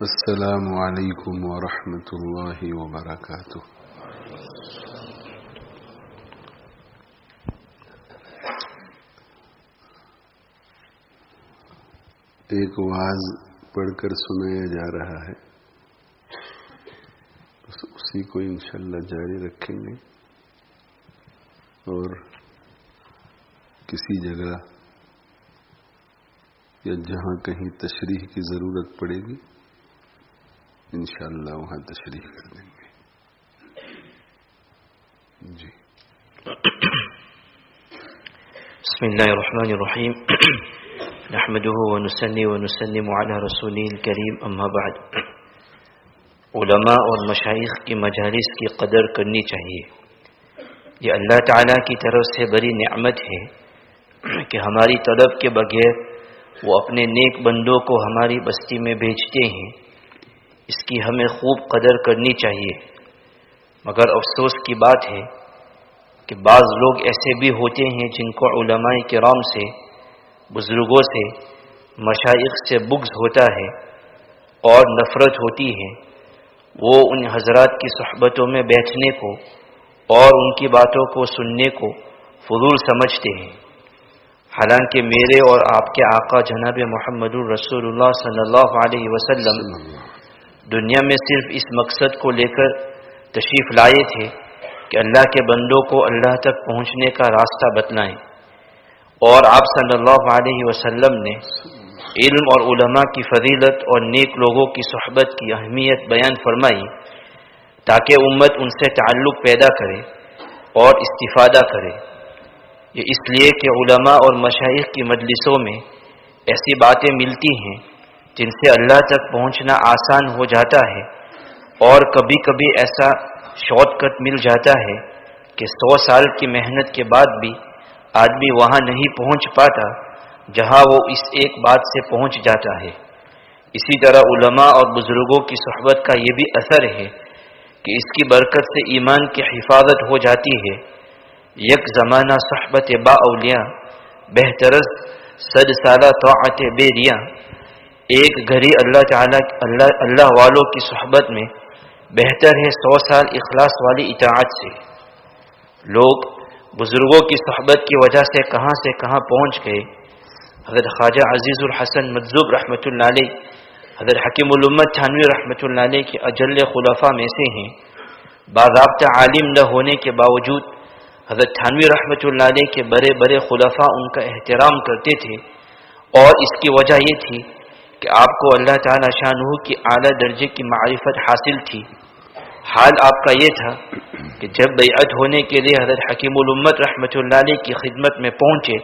السلام علیکم ورحمۃ اللہ وبرکاتہ۔ ایک وعظ پڑھ کر سنایا جا رہا ہے، اسی کو انشاءاللہ جاری رکھیں گے، اور کسی جگہ یا جہاں کہیں تشریح کی ضرورت پڑے گی انشاءاللہ وہاں تشریح کر دیں گے۔ جی بسم اللہ الرحمن الرحیم، نحمده ونصلي ونسلم على رسوله الکریم، اما بعد۔ علماء اور مشائخ کی مجالس کی قدر کرنی چاہیے۔ یہ اللہ تعالیٰ کی طرف سے بڑی نعمت ہے کہ ہماری طلب کے بغیر وہ اپنے نیک بندوں کو ہماری بستی میں بھیجتے ہیں۔ اس کی ہمیں خوب قدر کرنی چاہیے، مگر افسوس کی بات ہے کہ بعض لوگ ایسے بھی ہوتے ہیں جن کو علماء کرام سے، بزرگوں سے، مشائخ سے بغض ہوتا ہے اور نفرت ہوتی ہے۔ وہ ان حضرات کی صحبتوں میں بیٹھنے کو اور ان کی باتوں کو سننے کو فضول سمجھتے ہیں، حالانکہ میرے اور آپ کے آقا جناب محمد رسول اللہ صلی اللہ علیہ وسلم دنیا میں صرف اس مقصد کو لے کر تشریف لائے تھے کہ اللہ کے بندوں کو اللہ تک پہنچنے کا راستہ بتلائیں، اور آپ صلی اللہ علیہ وسلم نے علم اور علماء کی فضیلت اور نیک لوگوں کی صحبت کی اہمیت بیان فرمائی تاکہ امت ان سے تعلق پیدا کرے اور استفادہ کرے۔ یہ اس لیے کہ علماء اور مشائخ کی مجلسوں میں ایسی باتیں ملتی ہیں جن سے اللہ تک پہنچنا آسان ہو جاتا ہے، اور کبھی کبھی ایسا شارٹ کٹ مل جاتا ہے کہ 100 سال کی محنت کے بعد بھی آدمی وہاں نہیں پہنچ پاتا جہاں وہ اس ایک بات سے پہنچ جاتا ہے۔ اسی طرح علماء اور بزرگوں کی صحبت کا یہ بھی اثر ہے کہ اس کی برکت سے ایمان کی حفاظت ہو جاتی ہے۔ یک زمانہ صحبت با اولیاء بہترز 100 سالہ طاعت بے ریاں۔ ایک گھڑی اللہ والوں کی صحبت میں بہتر ہے 100 سال اخلاص والی اطاعت سے۔ لوگ بزرگوں کی صحبت کی وجہ سے کہاں پہنچ گئے۔ حضرت خواجہ عزیز الحسن مجذوب رحمۃ اللہ علیہ، حضرت حکیم الامت تھانوی رحمۃ اللہ علیہ کے اجل خلفاء میں سے ہیں۔ باضابطہ عالم نہ ہونے کے باوجود حضرت تھانوی رحمۃ اللہ علیہ کے بڑے بڑے خلفاء ان کا احترام کرتے تھے، اور اس کی وجہ یہ تھی کہ آپ کو اللہ تعالی شانہ کی اعلیٰ درجے کی معرفت حاصل تھی۔ حال آپ کا یہ تھا کہ جب بیعت ہونے کے لیے حضرت حکیم الامت رحمۃ اللہ علیہ کی خدمت میں پہنچے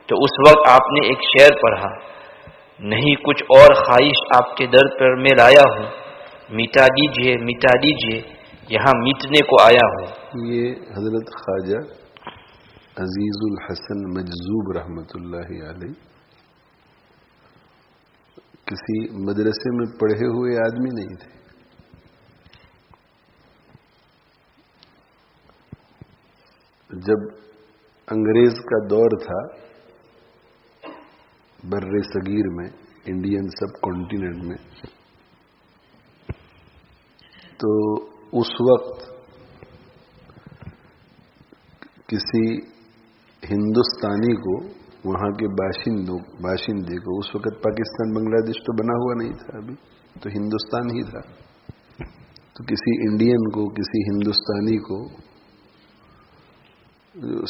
تو اس وقت آپ نے ایک شعر پڑھا، نہیں کچھ اور خواہش آپ کے در پر میں لایا ہوں، مٹا دیجئے یہاں میٹنے کو آیا ہوں۔ یہ حضرت خواجہ عزیز الحسن مجذوب رحمۃ اللہ علیہ کسی مدرسے میں پڑھے ہوئے آدمی نہیں تھے۔ جب انگریز کا دور تھا بر صغیر میں، انڈین سب کانٹیننٹ میں، تو اس وقت کسی ہندوستانی کو، وہاں کے باشندے کو، اس وقت پاکستان بنگلہ دیش تو بنا ہوا نہیں تھا، ابھی تو ہندوستان ہی تھا، تو کسی انڈین کو، کسی ہندوستانی کو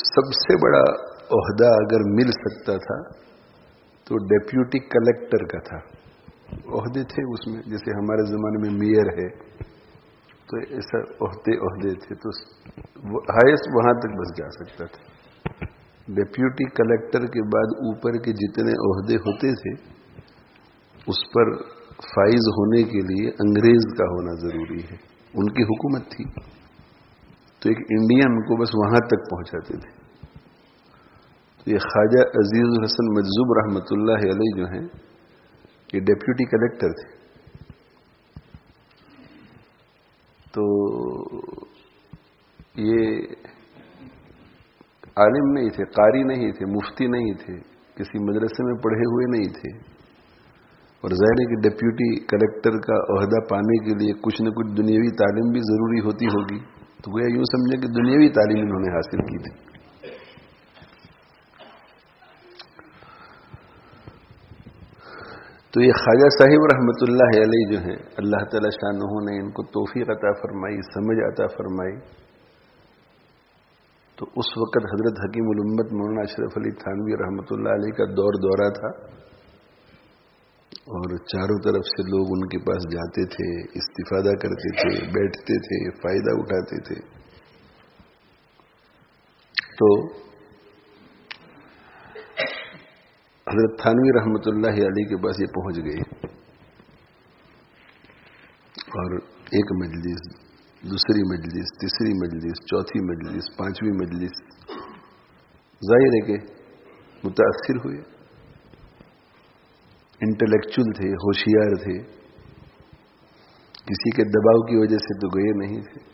سب سے بڑا عہدہ اگر مل سکتا تھا تو ڈیپیوٹی کلیکٹر کا تھا۔ عہدے تھے اس میں، جیسے ہمارے زمانے میں میئر ہے، تو ایسا عہدے تھے، تو ہائیسٹ وہاں تک بس جا سکتا تھا۔ ڈیپیوٹی کلیکٹر کے بعد اوپر کے جتنے عہدے ہوتے تھے اس پر فائز ہونے کے لیے انگریز کا ہونا ضروری ہے، ان کی حکومت تھی، تو ایک انڈین کو بس وہاں تک پہنچاتے تھے۔ تو یہ خواجہ عزیز الحسن مجذوب رحمۃ اللہ علیہ جو ہیں، یہ ڈیپیوٹی کلیکٹر تھے، تو یہ عالم نہیں تھے، قاری نہیں تھے، مفتی نہیں تھے، کسی مدرسے میں پڑھے ہوئے نہیں تھے، اور ظاہر ہے کہ ڈپٹی کلیکٹر کا عہدہ پانے کے لیے کچھ نہ کچھ دنیاوی تعلیم بھی ضروری ہوتی ہوگی، تو گویا یوں سمجھے کہ دنیاوی تعلیم انہوں نے حاصل کی تھی۔ تو یہ خواجہ صاحب رحمۃ اللہ علیہ جو ہیں، اللہ تعالی شانہ نے ان کو توفیق عطا فرمائی، سمجھ عطا فرمائی۔ تو اس وقت حضرت حکیم الامت مولانا اشرف علی تھانوی رحمۃ اللہ علیہ کا دورہ تھا، اور چاروں طرف سے لوگ ان کے پاس جاتے تھے، استفادہ کرتے تھے، بیٹھتے تھے، فائدہ اٹھاتے تھے۔ تو حضرت تھانوی رحمۃ اللہ علیہ کے پاس یہ پہنچ گئے، اور ایک مجلس، دوسری مجلس، تیسری مجلس، چوتھی مجلس، پانچویں مجلس، ظاہر ہے کہ متاثر ہوئے، انٹلیکچول تھے، ہوشیار تھے، کسی کے دباؤ کی وجہ سے تو گئے نہیں تھے۔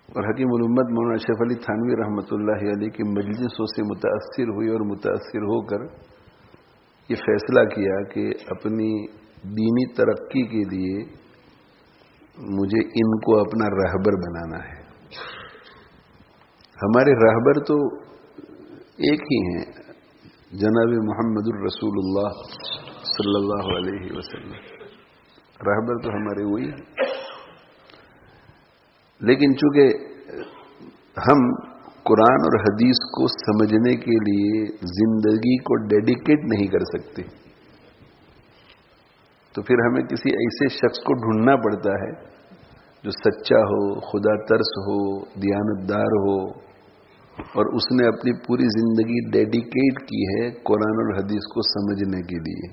اور حکیم الامت مولانا اشرف علی تھانوی رحمۃ اللہ علیہ کی مجلسوں سے متاثر ہوئی، اور متاثر ہو کر یہ فیصلہ کیا کہ اپنی دینی ترقی کے لیے مجھے ان کو اپنا راہبر بنانا ہے۔ ہمارے راہبر تو ایک ہی ہیں، جناب محمد الرسول اللہ صلی اللہ علیہ وسلم، راہبر تو ہمارے وہی ہیں۔ لیکن چونکہ ہم قرآن اور حدیث کو سمجھنے کے لیے زندگی کو ڈیڈیکیٹ نہیں کر سکتے، تو پھر ہمیں کسی ایسے شخص کو ڈھونڈنا پڑتا ہے جو سچا ہو، خدا ترس ہو، دیانتدار ہو، اور اس نے اپنی پوری زندگی ڈیڈیکیٹ کی ہے قرآن اور حدیث کو سمجھنے کے لیے،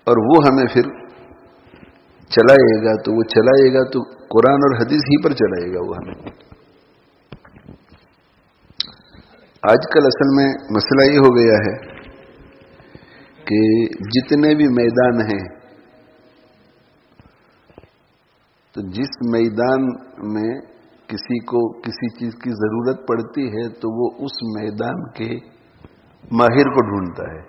اور وہ ہمیں پھر چلائے گا، تو وہ چلائے گا تو قرآن اور حدیث ہی پر چلائے گا وہ ہمیں۔ آج کل اصل میں مسئلہ یہ ہو گیا ہے کہ جتنے بھی میدان ہیں، تو جس میدان میں کسی کو کسی چیز کی ضرورت پڑتی ہے تو وہ اس میدان کے ماہر کو ڈھونڈتا ہے،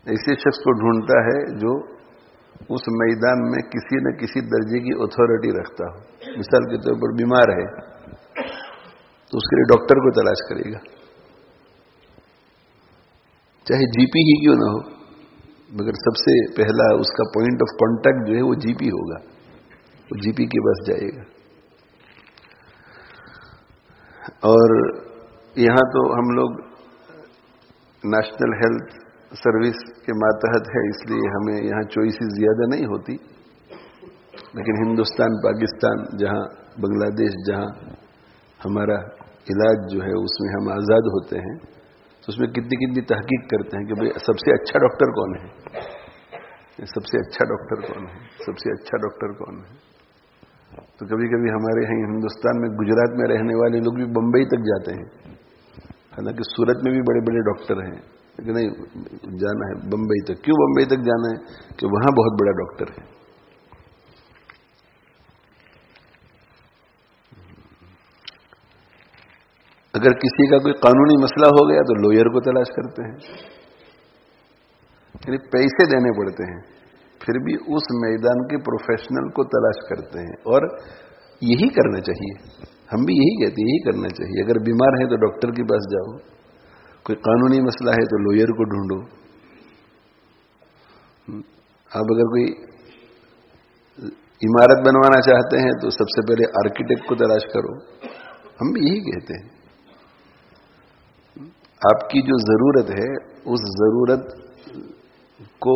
ایسے شخص کو ڈھونڈتا ہے جو اس میدان میں کسی نہ کسی درجے کی اتھارٹی رکھتا ہو۔ مثال کے طور پر بیمار ہے تو اس کے لیے ڈاکٹر کو تلاش کرے گا، چاہے جی پی ہی کیوں نہ ہو، مگر سب سے پہلا اس کا پوائنٹ آف کانٹیکٹ جو ہے وہ جی پی ہوگا، وہ جی پی کے پاس جائے گا۔ اور یہاں تو ہم لوگ نیشنل ہیلتھ سروس کے ماتحت ہے، اس لیے ہمیں یہاں چوائسز زیادہ نہیں ہوتی، لیکن ہندوستان، پاکستان، جہاں بنگلہ دیش، جہاں ہمارا علاج جو ہے اس میں ہم آزاد ہوتے ہیں، تو اس میں کتنی تحقیق کرتے ہیں کہ بھئی سب سے اچھا ڈاکٹر کون ہے، سب سے اچھا ڈاکٹر کون ہے، سب سے اچھا ڈاکٹر کون ہے۔ تو کبھی کبھی ہمارے یہاں ہندوستان میں، گجرات میں رہنے والے لوگ بھی بمبئی تک جاتے ہیں، حالانکہ سورت میں بھی بڑے بڑے ڈاکٹر ہیں، لیکن نہیں، جانا ہے بمبئی تک۔ کیوں بمبئی تک جانا ہے؟ کہ وہاں بہت بڑا ڈاکٹر ہے۔ اگر کسی کا کوئی قانونی مسئلہ ہو گیا تو لوئر کو تلاش کرتے ہیں، یعنی پیسے دینے پڑتے ہیں، پھر بھی اس میدان کے پروفیشنل کو تلاش کرتے ہیں، اور یہی کرنا چاہیے۔ ہم بھی یہی کہتے ہیں، یہی کرنا چاہیے۔ اگر بیمار ہے تو ڈاکٹر کے پاس جاؤ، کوئی قانونی مسئلہ ہے تو لوئر کو ڈھونڈو۔ آپ اگر کوئی عمارت بنوانا چاہتے ہیں تو سب سے پہلے آرکیٹیکٹ کو تلاش کرو۔ ہم بھی یہی کہتے ہیں، آپ کی جو ضرورت ہے اس ضرورت کو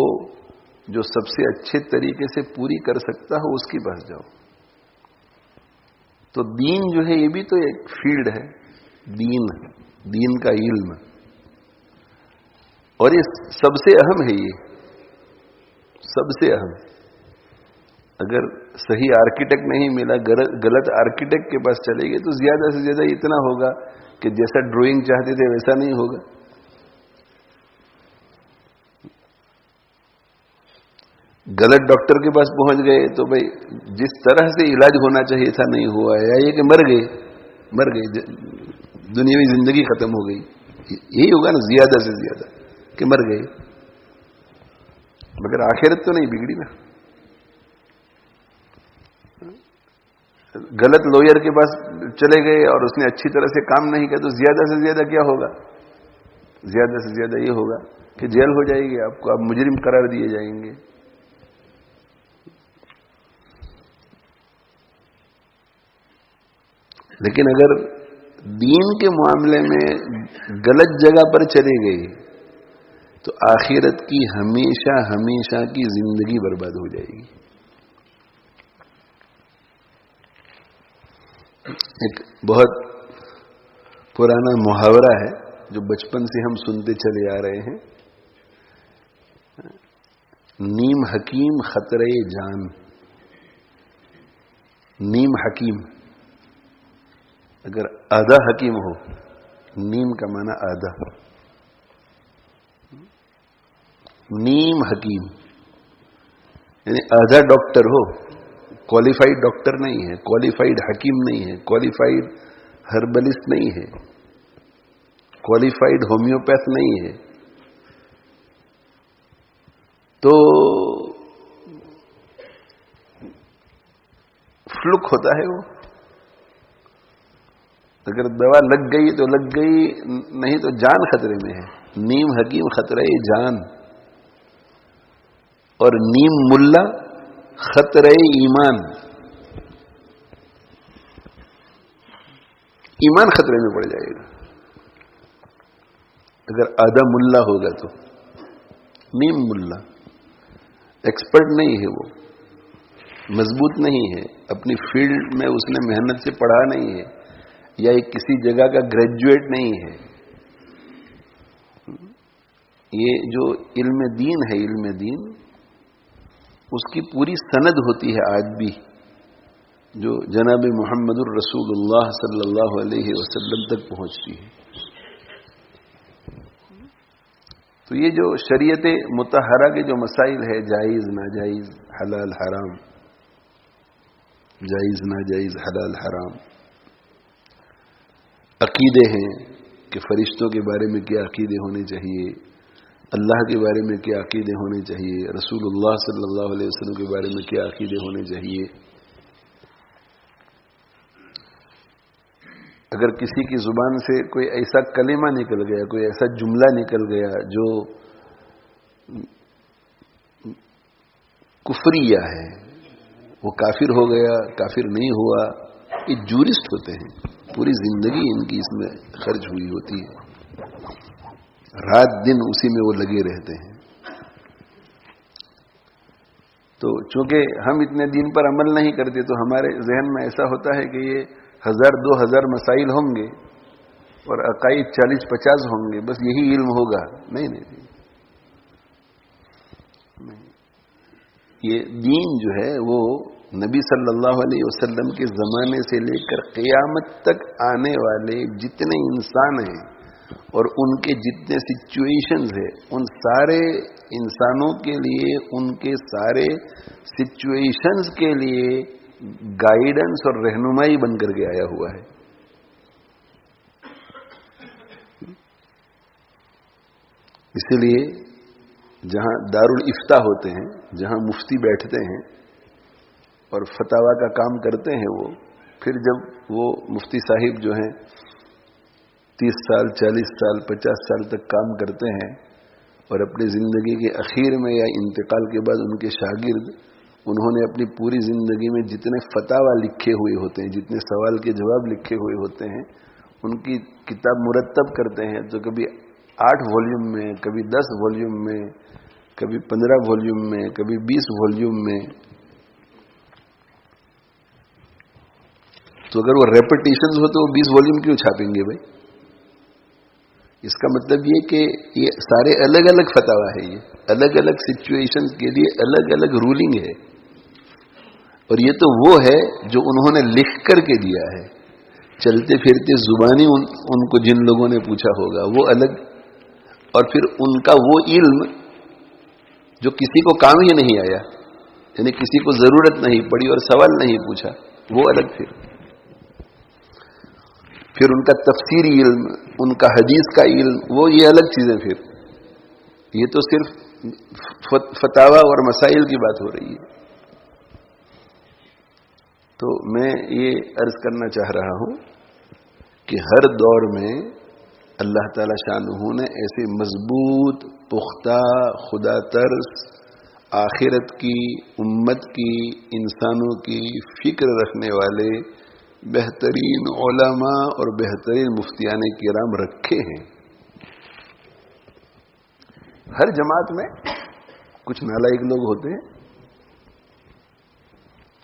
جو سب سے اچھے طریقے سے پوری کر سکتا ہو اس کے پاس جاؤ۔ تو دین جو ہے یہ بھی تو ایک فیلڈ ہے، دین کا علم، اور یہ سب سے اہم ہے، یہ سب سے اہم۔ اگر صحیح آرکیٹیکٹ نہیں ملا، غلط آرکیٹیکٹ کے پاس چلے گئے تو زیادہ سے زیادہ اتنا ہوگا کہ جیسا ڈرائنگ چاہتے تھے ویسا نہیں ہوگا۔ غلط ڈاکٹر کے پاس پہنچ گئے تو بھائی جس طرح سے علاج ہونا چاہیے تھا نہیں ہوا، یا یہ کہ مر گئے، دنیاوی زندگی ختم ہو گئی. یہی ہوگا نا زیادہ سے زیادہ کہ مر گئے, مگر آخرت تو نہیں بگڑی نا. غلط لوئر کے پاس چلے گئے اور اس نے اچھی طرح سے کام نہیں کیا تو زیادہ سے زیادہ کیا ہوگا؟ زیادہ سے زیادہ یہ ہوگا کہ جیل ہو جائے گی آپ کو, آپ مجرم قرار دیے جائیں گے. لیکن اگر دین کے معاملے میں غلط جگہ پر چلے گئے تو آخرت کی ہمیشہ ہمیشہ کی زندگی برباد ہو جائے گی. ایک بہت پرانا محاورہ ہے جو بچپن سے ہم سنتے چلے آ رہے ہیں, نیم حکیم خطرے جان. نیم حکیم, اگر آدھا حکیم ہو, نیم کا معنی آدھا, نیم حکیم یعنی آدھا ڈاکٹر ہو, کوالیفائڈ ڈاکٹر نہیں ہے, کوالیفائڈ حکیم نہیں ہے, کوالیفائڈ ہربلسٹ نہیں ہے, کوالیفائڈ ہومیوپیتھ نہیں ہے, تو فلک ہوتا ہے وہ. اگر دوا لگ گئی تو لگ گئی, نہیں تو جان خطرے میں ہے. نیم حکیم خطرے جان, اور نیم ملا خطرے ایمان. ایمان خطرے میں پڑ جائے گا اگر آدھا ملا ہوگا تو. نیم ملا ایکسپرٹ نہیں ہے, وہ مضبوط نہیں ہے, اپنی فیلڈ میں اس نے محنت سے پڑھا نہیں ہے, یا ایک کسی جگہ کا گریجویٹ نہیں ہے. یہ جو علم دین ہے, علم دین اس کی پوری سند ہوتی ہے آج بھی, جو جناب محمد الرسول اللہ صلی اللہ علیہ وسلم تک پہنچتی ہے. تو یہ جو شریعت مطہرہ کے جو مسائل ہے, جائز ناجائز, حلال حرام, جائز ناجائز, حلال حرام, عقیدے ہیں کہ فرشتوں کے بارے میں کیا عقیدے ہونے چاہیے, اللہ کے بارے میں کیا عقیدے ہونے چاہیے, رسول اللہ صلی اللہ علیہ وسلم کے بارے میں کیا عقیدے ہونے چاہیے. اگر کسی کی زبان سے کوئی ایسا کلمہ نکل گیا, کوئی ایسا جملہ نکل گیا جو کفریہ ہے, وہ کافر ہو گیا, کافر نہیں ہوا. یہ جورسٹ ہوتے ہیں, پوری زندگی ان کی اس میں خرچ ہوئی ہوتی ہے, رات دن اسی میں وہ لگے رہتے ہیں. تو چونکہ ہم اتنے دین پر عمل نہیں کرتے تو ہمارے ذہن میں ایسا ہوتا ہے کہ یہ 1000-2000 مسائل ہوں گے اور عقائد 40-50 ہوں گے, بس یہی علم ہوگا. نہیں, یہ دین جو ہے وہ نبی صلی اللہ علیہ وسلم کے زمانے سے لے کر قیامت تک آنے والے جتنے انسان ہیں اور ان کے جتنے سچویشنز ہیں, ان سارے انسانوں کے لیے, ان کے سارے سچویشنز کے لیے گائیڈنس اور رہنمائی بن کر کے آیا ہوا ہے. اسی لیے جہاں دارالافتاء ہوتے ہیں, جہاں مفتی بیٹھتے ہیں اور فتوا کا کام کرتے ہیں, وہ پھر جب وہ مفتی صاحب جو ہیں 30 سال 40 سال 50 سال تک کام کرتے ہیں اور اپنی زندگی کے اخیر میں یا انتقال کے بعد ان کے شاگرد, انہوں نے اپنی پوری زندگی میں جتنے فتوا لکھے ہوئے ہوتے ہیں, جتنے سوال کے جواب لکھے ہوئے ہوتے ہیں, ان کی کتاب مرتب کرتے ہیں. تو کبھی 8 والیوم میں, کبھی 10 والیوم میں, کبھی 15 والیوم میں, کبھی 20 والیوم میں. تو اگر وہ ریپیٹیشنز ہو تو وہ 20 والیوم کیوں چھاپیں گے بھائی؟ اس کا مطلب یہ کہ یہ سارے الگ الگ فتوا ہے, یہ الگ الگ سچویشنز کے لیے الگ الگ رولنگ ہے. اور یہ تو وہ ہے جو انہوں نے لکھ کر کے دیا ہے. چلتے پھرتے زبانی ان کو جن لوگوں نے پوچھا ہوگا وہ الگ, اور پھر ان کا وہ علم جو کسی کو کام ہی نہیں آیا, یعنی کسی کو ضرورت نہیں پڑی اور سوال نہیں پوچھا, وہ الگ. پھر پھر ان کا تفسیری علم، ان کا حدیث کا علم، وہ یہ الگ چیزیں. پھر یہ تو صرف فتاوا اور مسائل کی بات ہو رہی ہے. تو میں یہ عرض کرنا چاہ رہا ہوں کہ ہر دور میں اللہ تعالی شانہ نے ایسے مضبوط، پختہ، خدا ترس، آخرت کی، امت کی، انسانوں کی فکر رکھنے والے بہترین علماء اور بہترین مفتیان کرام رکھے ہیں. ہر جماعت میں کچھ نالائق لوگ ہوتے ہیں،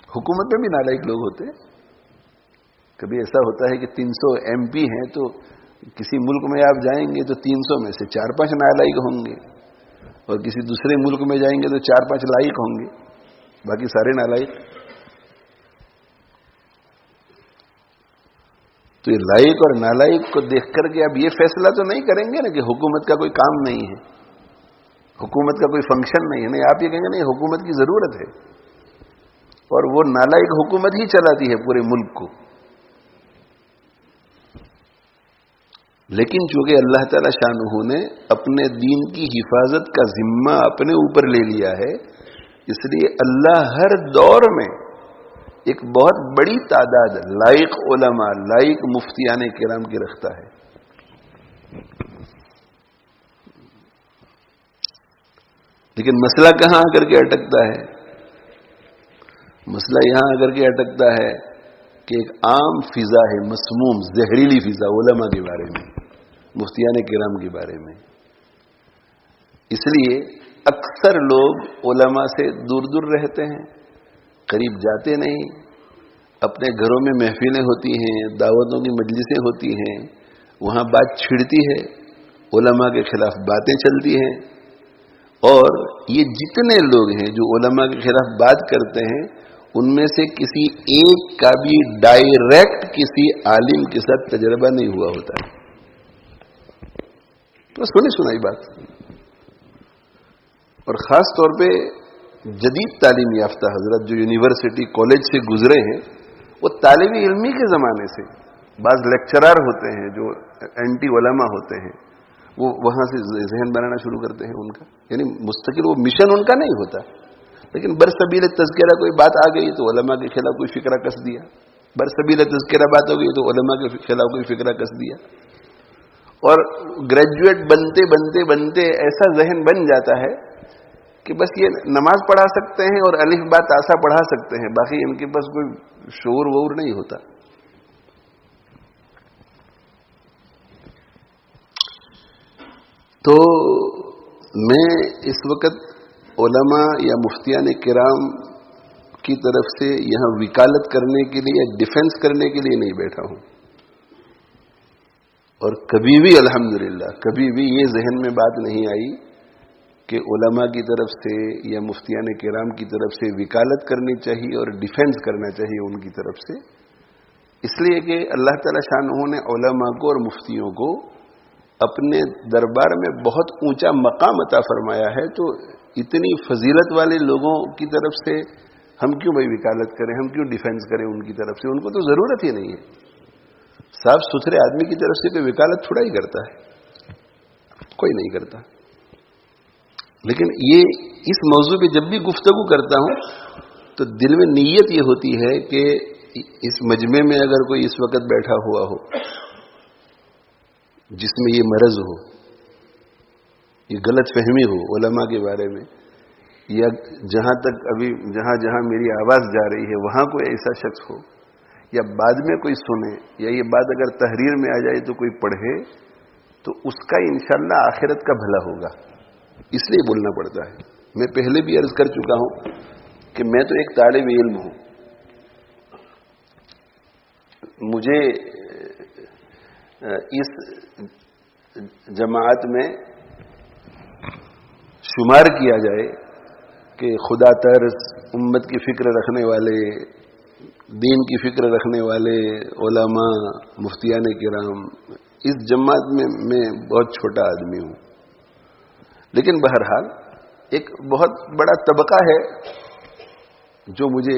حکومت میں بھی نالائق لوگ ہوتے ہیں. کبھی ایسا ہوتا ہے کہ 300 MP ہیں، تو کسی ملک میں آپ جائیں گے تو 300 میں سے 4-5 نالائق ہوں گے، اور کسی دوسرے ملک میں جائیں گے تو 4-5 لائق ہوں گے، باقی سارے نالائق. تو یہ لائق اور نالائق کو دیکھ کر کے اب یہ فیصلہ تو نہیں کریں گے نا کہ حکومت کا کوئی کام نہیں ہے، حکومت کا کوئی فنکشن نہیں ہے. نہیں، آپ یہ کہیں گے نہیں، حکومت کی ضرورت ہے، اور وہ نالائق حکومت ہی چلاتی ہے پورے ملک کو. لیکن چونکہ اللہ تعالی شانہ نے اپنے دین کی حفاظت کا ذمہ اپنے اوپر لے لیا ہے، اس لیے اللہ ہر دور میں ایک بہت بڑی تعداد لائق علماء، لائق مفتیان کرام کی رکھتا ہے. لیکن مسئلہ کہاں آ کر کے اٹکتا ہے؟ مسئلہ یہاں آ کر کے اٹکتا ہے کہ ایک عام فضا ہے، مسموم، زہریلی فضا علماء کے بارے میں، مفتیان کرام کے بارے میں. اس لیے اکثر لوگ علماء سے دور دور رہتے ہیں، قریب جاتے نہیں. اپنے گھروں میں محفلیں ہوتی ہیں، دعوتوں کی مجلسیں ہوتی ہیں، وہاں بات چھڑتی ہے، علماء کے خلاف باتیں چلتی ہیں. اور یہ جتنے لوگ ہیں جو علماء کے خلاف بات کرتے ہیں، ان میں سے کسی ایک کا بھی ڈائریکٹ کسی عالم کے ساتھ تجربہ نہیں ہوا ہوتا ہے. تو سنی سنائی بات. اور خاص طور پہ جدید تعلیم یافتہ حضرت جو یونیورسٹی کالج سے گزرے ہیں، وہ طالب علمی کے زمانے سے بعض لیکچرار ہوتے ہیں جو اینٹی علماء ہوتے ہیں، وہ وہاں سے ذہن بنانا شروع کرتے ہیں ان کا. یعنی مستقل وہ مشن ان کا نہیں ہوتا، لیکن برسبیل تذکرہ کوئی بات آ گئی تو علماء کے خلاف کوئی فکرہ کس دیا، برسبیل تذکرہ بات ہو گئی تو علماء کے خلاف کوئی فکرہ کس دیا. اور گریجویٹ بنتے بنتے بنتے ایسا ذہن بن جاتا ہے کہ بس یہ نماز پڑھا سکتے ہیں اور الف با تاسا پڑھا سکتے ہیں، باقی ان کے پاس کوئی شعور وور نہیں ہوتا. تو میں اس وقت علماء یا مفتیان کرام کی طرف سے یہاں وکالت کرنے کے لیے یا ڈیفنس کرنے کے لیے نہیں بیٹھا ہوں. اور کبھی بھی الحمدللہ کبھی بھی یہ ذہن میں بات نہیں آئی کہ علماء کی طرف سے یا مفتیان کرام کی طرف سے وکالت کرنی چاہیے اور ڈیفنس کرنا چاہیے ان کی طرف سے. اس لیے کہ اللہ تعالی شانہ نے علماء کو اور مفتیوں کو اپنے دربار میں بہت اونچا مقام عطا فرمایا ہے. تو اتنی فضیلت والے لوگوں کی طرف سے ہم کیوں بھائی وکالت کریں، ہم کیوں ڈیفینس کریں ان کی طرف سے؟ ان کو تو ضرورت ہی نہیں ہے. صاف ستھرے آدمی کی طرف سے کوئی وکالت تھوڑا ہی کرتا ہے، کوئی نہیں کرتا. لیکن یہ اس موضوع پہ جب بھی گفتگو کرتا ہوں تو دل میں نیت یہ ہوتی ہے کہ اس مجمع میں اگر کوئی اس وقت بیٹھا ہوا ہو جس میں یہ مرض ہو، یہ غلط فہمی ہو علماء کے بارے میں، یا جہاں تک ابھی جہاں میری آواز جا رہی ہے وہاں کوئی ایسا شخص ہو، یا بعد میں کوئی سنے، یا یہ بات اگر تحریر میں آ جائے تو کوئی پڑھے، تو اس کا انشاءاللہ آخرت کا بھلا ہوگا. اس لیے بولنا پڑتا ہے. میں پہلے بھی عرض کر چکا ہوں کہ میں تو ایک طالب علم ہوں. مجھے اس جماعت میں شمار کیا جائے کہ خدا ترس، امت کی فکر رکھنے والے، دین کی فکر رکھنے والے علماء، مفتیان کرام، اس جماعت میں میں بہت چھوٹا آدمی ہوں. لیکن بہرحال ایک بہت بڑا طبقہ ہے جو مجھے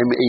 MA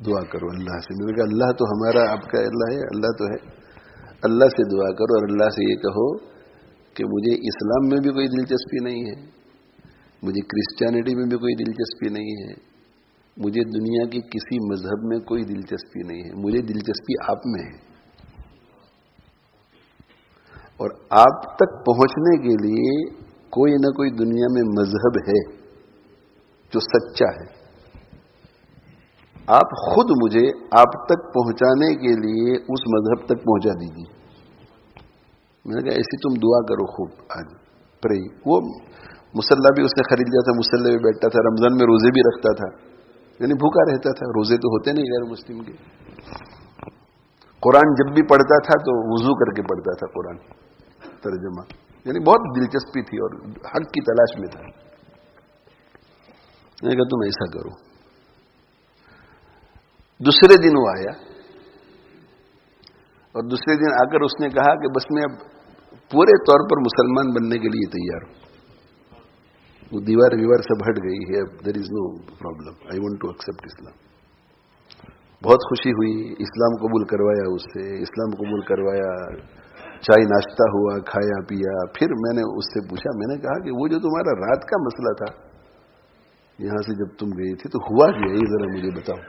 دعا کرو اللہ سے. میں نے کہا اللہ تو ہمارا آپ کا اللہ ہے, اللہ تو ہے, اللہ سے دعا کرو اور اللہ سے یہ کہو کہ مجھے اسلام میں بھی کوئی دلچسپی نہیں ہے, مجھے کرسچینٹی میں بھی کوئی دلچسپی نہیں ہے, مجھے دنیا کی کسی مذہب میں کوئی دلچسپی نہیں ہے, مجھے دلچسپی آپ میں ہے. اور آپ تک پہنچنے کے لیے کوئی نہ کوئی دنیا میں مذہب ہے جو سچا ہے. آپ خود مجھے آپ تک پہنچانے کے لیے اس مذہب تک پہنچا دیجیے. میں نے کہا ایسی تم دعا کرو خوب. آج پری وہ مصلی بھی اس نے خرید لیا تھا, مصلی بھی بیٹھتا تھا, رمضان میں روزے بھی رکھتا تھا, یعنی بھوکا رہتا تھا. روزے تو ہوتے نہیں غیر مسلم کے. قرآن جب بھی پڑھتا تھا تو وضو کر کے پڑھتا تھا قرآن ترجمہ, یعنی بہت دلچسپی تھی اور حق کی تلاش میں تھا. میں نے کہا تم ایسا کرو. دوسرے دن وہ آیا اور دوسرے دن آ کر اس نے کہا کہ بس میں اب پورے طور پر مسلمان بننے کے لیے تیار ہوں. وہ دیوار سب ہٹ گئی ہے, اب there is no problem, I want to accept Islam. بہت خوشی ہوئی, اسلام قبول کروایا اس سے, اسلام قبول کروایا, چائے ناشتہ ہوا, کھایا پیا. پھر میں نے اس سے پوچھا, میں نے کہا کہ وہ جو تمہارا رات کا مسئلہ تھا یہاں سے جب تم گئی تھی تو ہوا کیا, یہ ذرا مجھے بتاؤ.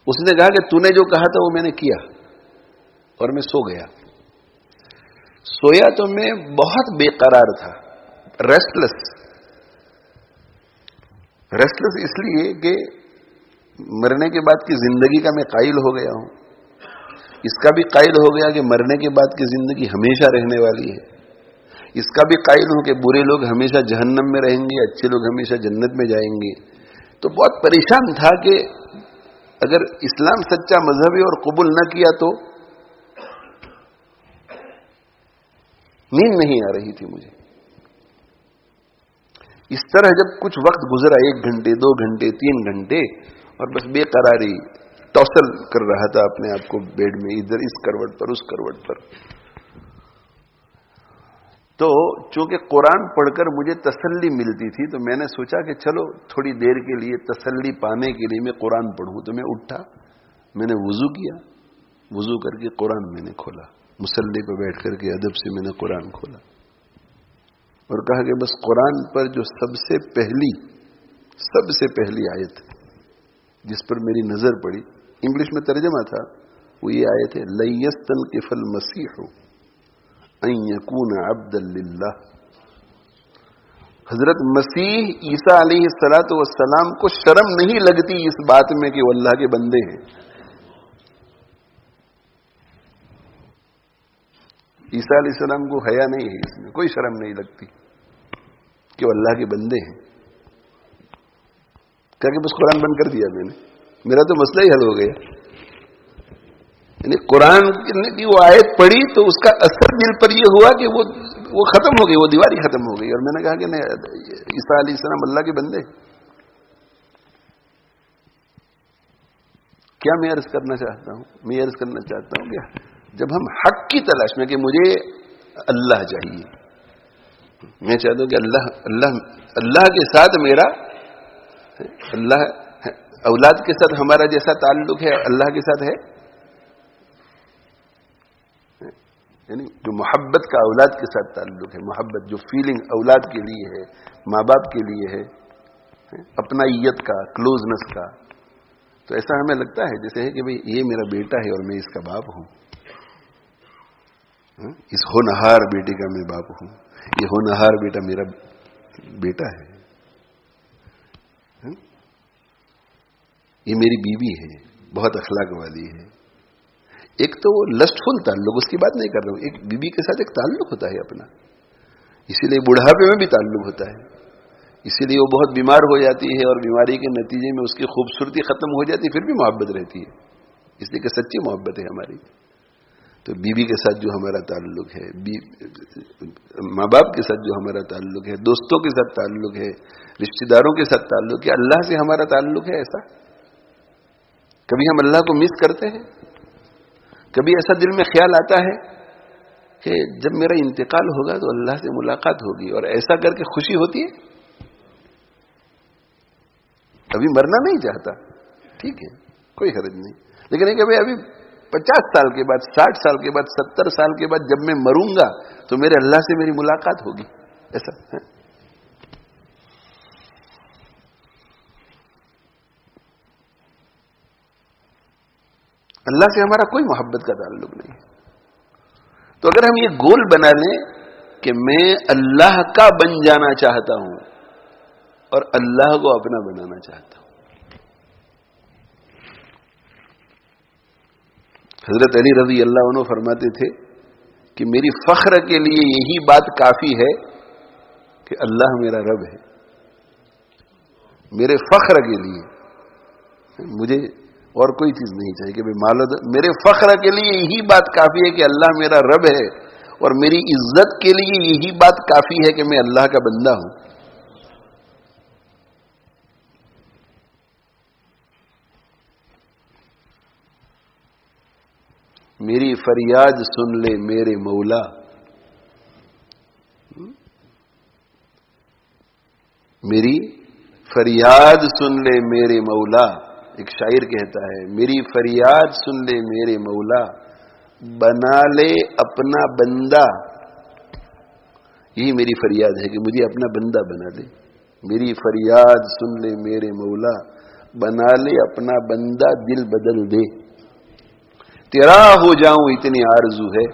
اس نے کہا کہ تو نے جو کہا تھا وہ میں نے کیا اور میں سو گیا. سویا تو میں بہت بے قرار تھا, ریسٹلس اس لیے کہ مرنے کے بعد کی زندگی کا میں قائل ہو گیا ہوں. اس کا بھی قائل ہو گیا کہ مرنے کے بعد کی زندگی ہمیشہ رہنے والی ہے. اس کا بھی قائل ہوں کہ برے لوگ ہمیشہ جہنم میں رہیں گے, اچھے لوگ ہمیشہ جنت میں جائیں گے. تو بہت پریشان تھا کہ اگر اسلام سچا مذہب ہے اور قبول نہ کیا تو نیند نہیں آ رہی تھی مجھے. اس طرح جب کچھ وقت گزرا, 1 گھنٹے 2 گھنٹے 3 گھنٹے, اور بس بے قراری ٹوسل کر رہا تھا اپنے آپ کو بیڈ میں, ادھر اس کروٹ پر اس کروٹ پر. تو چونکہ قرآن پڑھ کر مجھے تسلی ملتی تھی تو میں نے سوچا کہ چلو تھوڑی دیر کے لیے تسلی پانے کے لیے میں قرآن پڑھوں. تو میں اٹھا, میں نے وضو کیا, وضو کر کے قرآن میں نے کھولا, مصلی پہ بیٹھ کر کے ادب سے میں نے قرآن کھولا اور کہا کہ بس قرآن پر جو سب سے پہلی آیت جس پر میری نظر پڑی, انگلش میں ترجمہ تھا, وہ یہ آیت ہے, لَيَسْتَنْقِفَ الْمَسِيحُ ان یکون عبدا للہ. حضرت مسیح عیسیٰ علیہ الصلوۃ والسلام کو شرم نہیں لگتی اس بات میں کہ وہ اللہ کے بندے ہیں. عیسیٰ علیہ السلام کو حیا نہیں ہے, اس میں کوئی شرم نہیں لگتی کہ وہ اللہ کے بندے ہیں. کہا کہ بس قرآن بند کر دیا میں نے, میرا تو مسئلہ ہی حل ہو گیا. یعنی قرآن کی وہ آیت پڑھی تو اس کا اثر دل پر یہ ہوا کہ وہ ختم ہو گئی, وہ دیوار ہی ختم ہو گئی. اور میں نے کہا کہ نہیں, عیسیٰ علیہ السلام اللہ کے بندے. کیا میں عرض کرنا چاہتا ہوں کہ جب ہم حق کی تلاش میں کہ مجھے اللہ چاہیے, میں چاہتا ہوں کہ اللہ کے ساتھ میرا, اللہ اولاد کے ساتھ ہمارا جیسا تعلق ہے اللہ کے ساتھ ہے, یعنی جو محبت کا اولاد کے ساتھ تعلق ہے, محبت جو فیلنگ اولاد کے لیے ہے, ماں باپ کے لیے ہے, اپنائیت کا, کلوزنس کا, تو ایسا ہمیں لگتا ہے جیسے ہے کہ بھئی یہ میرا بیٹا ہے اور میں اس کا باپ ہوں, اس ہونہار بیٹے کا میں باپ ہوں, یہ ہونہار بیٹا میرا بیٹا ہے, یہ میری بیوی ہے, بہت اخلاق والی ہے. ایک تو وہ لسٹفل تعلق, اس کی بات نہیں کر رہا ہوں, ایک بیوی کے ساتھ ایک تعلق ہوتا ہے اپنا, اسی لیے بڑھاپے میں بھی تعلق ہوتا ہے, اسی لیے وہ بہت بیمار ہو جاتی ہے اور بیماری کے نتیجے میں اس کی خوبصورتی ختم ہو جاتی ہے, پھر بھی محبت رہتی ہے, اس لیے کہ سچی محبت ہے ہماری. تو بیوی کے ساتھ جو ہمارا تعلق ہے, ماں باپ کے ساتھ جو ہمارا تعلق ہے, دوستوں کے ساتھ تعلق ہے, رشتہ داروں کے ساتھ تعلق ہے, اللہ سے ہمارا تعلق ہے. ایسا کبھی ہم اللہ کو مس کرتے ہیں؟ کبھی ایسا دل میں خیال آتا ہے کہ جب میرا انتقال ہوگا تو اللہ سے ملاقات ہوگی, اور ایسا کر کے خوشی ہوتی ہے؟ ابھی مرنا نہیں چاہتا, ٹھیک ہے، کوئی حرج نہیں، لیکن یہ کہ بھائی ابھی 50 سال کے بعد، 60 سال کے بعد، 70 سال کے بعد جب میں مروں گا تو میرے اللہ سے میری ملاقات ہوگی، ایسا ہے؟ اللہ سے ہمارا کوئی محبت کا تعلق نہیں ہے. تو اگر ہم یہ گول بنا لیں کہ میں اللہ کا بن جانا چاہتا ہوں اور اللہ کو اپنا بنانا چاہتا ہوں. حضرت علی رضی اللہ عنہ فرماتے تھے کہ میری فخر کے لیے یہی بات کافی ہے کہ اللہ میرا رب ہے. میرے فخر کے لیے مجھے اور کوئی چیز نہیں چاہیے کہ میرے فخر کے لیے یہی بات کافی ہے کہ اللہ میرا رب ہے، اور میری عزت کے لیے یہی بات کافی ہے کہ میں اللہ کا بندہ ہوں. میری فریاد سن لے میرے مولا، میری فریاد سن لے میرے مولا. ایک شاعر کہتا ہے میری فریاد سن لے میرے مولا، بنا لے اپنا بندہ. یہی میری فریاد ہے کہ مجھے اپنا بندہ بنا لے. میری فریاد سن لے میرے مولا، بنا لے اپنا بندہ، دل بدل دے. تیرا ہو جاؤں اتنی آرزو ہے،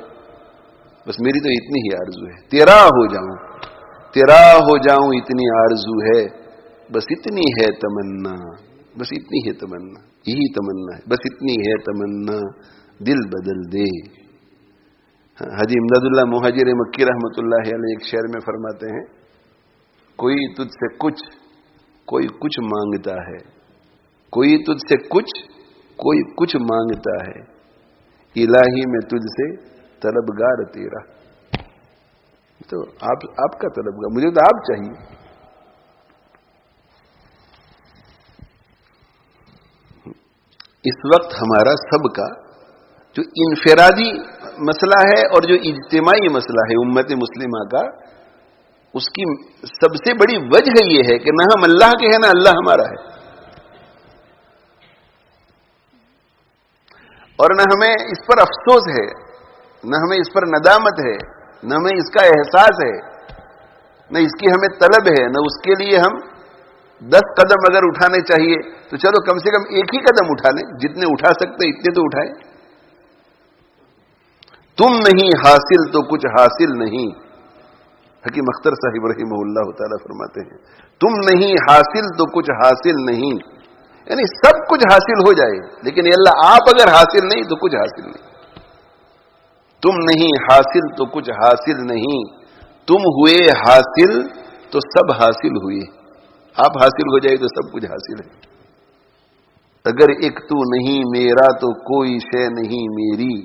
بس میری تو اتنی ہی آرزو ہے. تیرا ہو جاؤں، تیرا ہو جاؤں اتنی آرزو ہے، بس اتنی ہے تمنا، بس اتنی ہے تمنا. یہی تمنا ہے، بس اتنی ہے تمنا، دل بدل دے. حاجی امداد اللہ مہاجر مکی رحمۃ اللہ علیہ ایک شعر میں فرماتے ہیں کوئی تجھ سے کچھ، کوئی کچھ مانگتا ہے، کوئی تجھ سے کچھ، کوئی کچھ مانگتا ہے، الہی میں تجھ سے طلبگار تیرا. تو آپ کا طلبگار، مجھے تو آپ چاہیے. اس وقت ہمارا سب کا جو انفرادی مسئلہ ہے اور جو اجتماعی مسئلہ ہے امت مسلمہ کا، اس کی سب سے بڑی وجہ یہ ہے کہ نہ ہم اللہ کے ہیں نہ اللہ ہمارا ہے، اور نہ ہمیں اس پر افسوس ہے، نہ ہمیں اس پر ندامت ہے، نہ ہمیں اس کا احساس ہے، نہ اس کی ہمیں طلب ہے، نہ اس کے لیے ہم 10 قدم اگر اٹھانے چاہیے تو چلو کم سے کم ایک ہی قدم اٹھا لیں، جتنے اٹھا سکتے اتنے تو اٹھائیں. تم نہیں حاصل تو کچھ حاصل نہیں. حکیم اختر صاحب رحمہ اللہ تعالی فرماتے ہیں تم نہیں حاصل تو کچھ حاصل نہیں، یعنی سب کچھ حاصل ہو جائے لیکن اللہ آپ اگر حاصل نہیں تو کچھ حاصل نہیں. تم نہیں حاصل تو کچھ حاصل نہیں، تم ہوئے حاصل تو سب حاصل ہوئے. آپ حاصل ہو جائے تو سب کچھ حاصل ہے. اگر ایک تو نہیں میرا تو کوئی شے نہیں میری،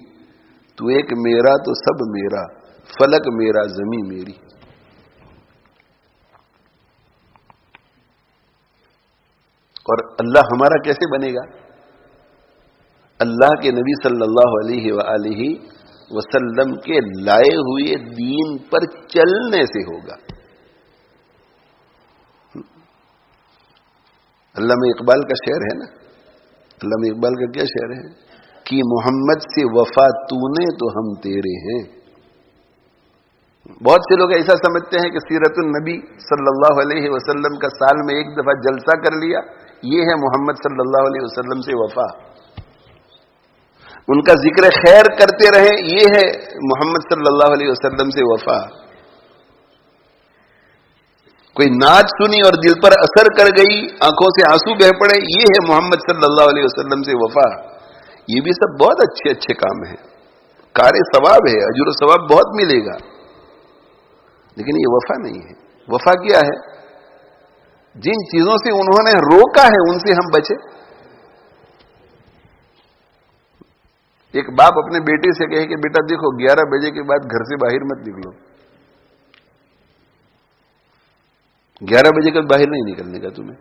تو ایک میرا تو سب میرا، فلک میرا زمین میری. اور اللہ ہمارا کیسے بنے گا؟ اللہ کے نبی صلی اللہ علیہ وآلہ وسلم کے لائے ہوئے دین پر چلنے سے ہوگا. علامہ اقبال کا شعر ہے نا، علامہ اقبال کا کیا شعر ہے کہ محمد سے وفا تو نے تو ہم تیرے ہیں. بہت سے لوگ ایسا سمجھتے ہیں کہ سیرت النبی صلی اللہ علیہ وسلم کا سال میں ایک دفعہ جلسہ کر لیا یہ ہے محمد صلی اللہ علیہ وسلم سے وفا. ان کا ذکر خیر کرتے رہے یہ ہے محمد صلی اللہ علیہ وسلم سے وفا. کوئی نعت سنی اور دل پر اثر کر گئی، آنکھوں سے آنسو بہ پڑے، یہ ہے محمد صلی اللہ علیہ وسلم سے وفا. یہ بھی سب بہت اچھے اچھے کام ہیں، کار ثواب ہے، اجر و ثواب بہت ملے گا، لیکن یہ وفا نہیں ہے. وفا کیا ہے؟ جن چیزوں سے انہوں نے روکا ہے ان سے ہم بچے. ایک باپ اپنے بیٹے سے کہے کہ بیٹا دیکھو 11 بجے کے بعد گھر سے باہر مت نکلو. 11 بجے کے باہر نہیں نکلنے کا تمہیں،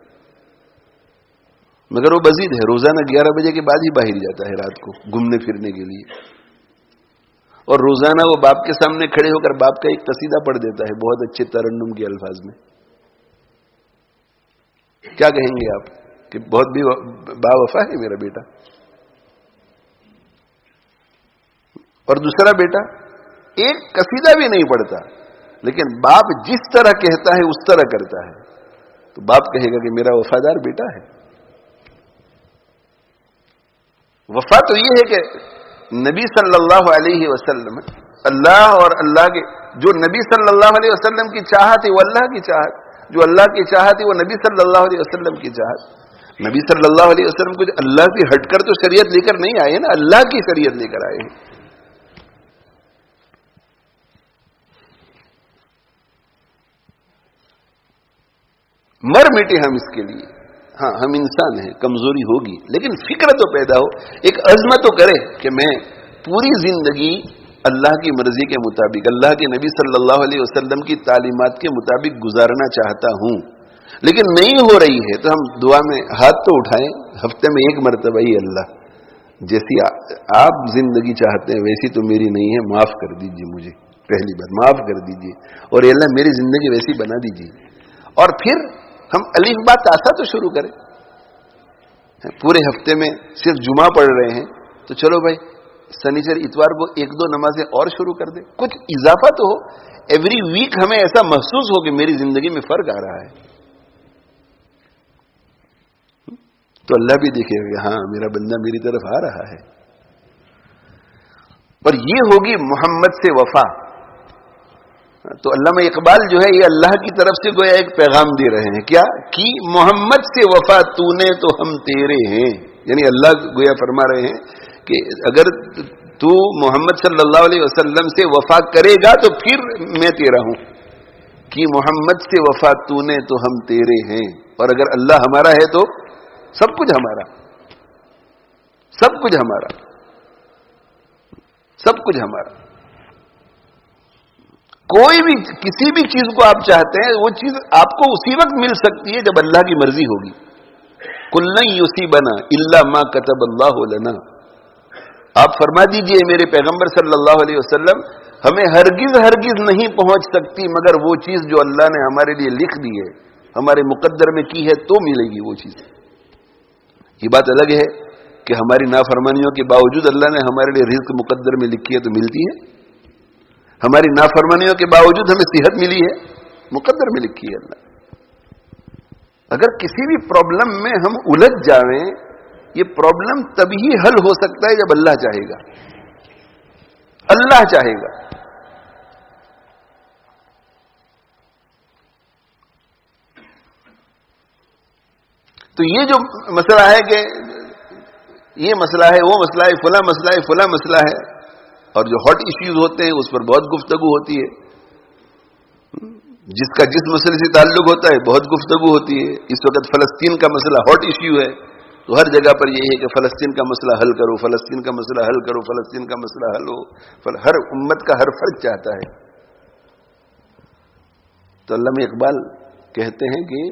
مگر وہ بزید ہے، روزانہ 11 بجے کے بعد ہی باہر جاتا ہے رات کو گھومنے پھرنے کے لیے، اور روزانہ وہ باپ کے سامنے کھڑے ہو کر باپ کا ایک قصیدہ پڑھ دیتا ہے بہت اچھے ترنم کے الفاظ میں. کیا کہیں گے آپ؟ کہ بہت بھی باوفا ہے میرا بیٹا. اور دوسرا بیٹا ایک قصیدہ بھی نہیں پڑھتا, لیکن باپ جس طرح کہتا ہے اس طرح کرتا ہے, تو باپ کہے گا کہ میرا وفادار بیٹا ہے. وفا تو یہ ہے کہ نبی صلی اللہ علیہ وسلم, اللہ اور اللہ کے, جو نبی صلی اللہ علیہ وسلم کی چاہت ہے وہ اللہ کی چاہت, جو اللہ کی چاہت ہے وہ نبی صلی اللہ علیہ وسلم کی چاہت. نبی صلی اللہ علیہ وسلم کو اللہ سے ہٹ کر تو شریعت لے کر نہیں آئے نا, اللہ کی شریعت لے کر آئے ہیں. مر مٹے ہم اس کے لیے. ہاں ہم انسان ہیں, کمزوری ہوگی, لیکن فکر تو پیدا ہو, ایک عزم تو کرے کہ میں پوری زندگی اللہ کی مرضی کے مطابق, اللہ کے نبی صلی اللہ علیہ وسلم کی تعلیمات کے مطابق گزارنا چاہتا ہوں. لیکن نہیں ہو رہی ہے تو ہم دعا میں ہاتھ تو اٹھائیں, ہفتے میں ایک مرتبہ ہی, اللہ جیسی آپ زندگی چاہتے ہیں ویسی تو میری نہیں ہے, معاف کر دیجیے مجھے, پہلی بات معاف کر دیجیے, اور اللہ میری زندگی ویسی بنا دیجیے. اور پھر ہم الف با تا سا تو شروع کریں. پورے ہفتے میں صرف جمعہ پڑھ رہے ہیں تو چلو بھائی سنیچر اتوار کو ایک دو نمازیں اور شروع کر دیں, کچھ اضافہ تو ہو. ایوری ویک ہمیں ایسا محسوس ہو کہ میری زندگی میں فرق آ رہا ہے, تو اللہ بھی دیکھے گا کہ ہاں میرا بندہ میری طرف آ رہا ہے. اور یہ ہوگی محمد سے وفا. تو علامہ اقبال جو ہے یہ اللہ کی طرف سے گویا ایک پیغام دے رہے ہیں, کیا کہ محمد سے وفا تو نے تو ہم تیرے ہیں. یعنی اللہ گویا فرما رہے ہیں کہ اگر تو محمد صلی اللہ علیہ وسلم سے وفا کرے گا تو پھر میں تیرا ہوں. کہ محمد سے وفا تو نے تو ہم تیرے ہیں. اور اگر اللہ ہمارا ہے تو سب کچھ ہمارا, سب کچھ ہمارا, سب کچھ ہمارا. کوئی بھی کسی بھی چیز کو آپ چاہتے ہیں وہ چیز آپ کو اسی وقت مل سکتی ہے جب اللہ کی مرضی ہوگی. کلن یصیبنا الا ما كتب اللہ لنا. آپ فرما دیجئے میرے پیغمبر صلی اللہ علیہ وسلم, ہمیں ہرگز ہرگز نہیں پہنچ سکتی مگر وہ چیز جو اللہ نے ہمارے لیے لکھ دی ہے, ہمارے مقدر میں کی ہے تو ملے گی وہ چیز. یہ بات الگ ہے کہ ہماری نافرمانیوں کے باوجود اللہ نے ہمارے لیے رزق مقدر میں لکھی ہے تو ملتی ہے. ہماری نافرمانیوں کے باوجود ہمیں صحت ملی ہے, مقدر میں لکھی ہے اللہ. اگر کسی بھی پرابلم میں ہم الجھ جائیں, یہ پرابلم تبھی حل ہو سکتا ہے جب اللہ چاہے گا, اللہ چاہے گا. تو یہ جو مسئلہ ہے کہ یہ مسئلہ ہے, وہ مسئلہ ہے, فلاں مسئلہ ہے, فلاں مسئلہ ہے, اور جو ہاٹ ایشوز ہوتے ہیں اس پر بہت گفتگو ہوتی ہے. جس کا جس مسئلے سے تعلق ہوتا ہے بہت گفتگو ہوتی ہے. اس وقت فلسطین کا مسئلہ ہاٹ ایشو ہے, تو ہر جگہ پر یہ ہے کہ فلسطین کا مسئلہ حل کرو, فلسطین کا مسئلہ حل کرو, فلسطین کا مسئلہ حل ہو. ہر امت کا ہر فرد چاہتا ہے. تو علامہ اقبال کہتے ہیں کہ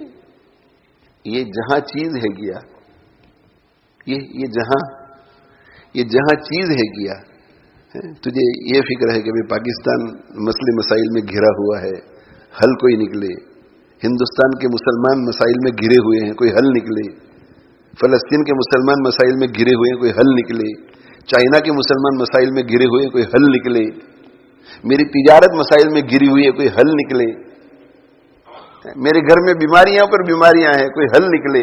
یہ جہاں چیز ہے گیا, یہ جہاں چیز ہے گیا, تجھے یہ فکر ہے کہ پاکستان مسئلے مسائل میں گھرا ہوا ہے, حل کوئی نکلے. ہندوستان کے مسلمان مسائل میں گھرے ہوئے ہیں, کوئی حل نکلے. فلسطین کے مسلمان مسائل میں گھرے ہوئے ہیں, کوئی حل نکلے. چائنا کے مسلمان مسائل میں گھرے ہوئے ہیں, کوئی حل نکلے. میری تجارت مسائل میں گھری ہوئی ہے, کوئی حل نکلے. میرے گھر میں بیماریاں پر بیماریاں ہیں, کوئی حل نکلے.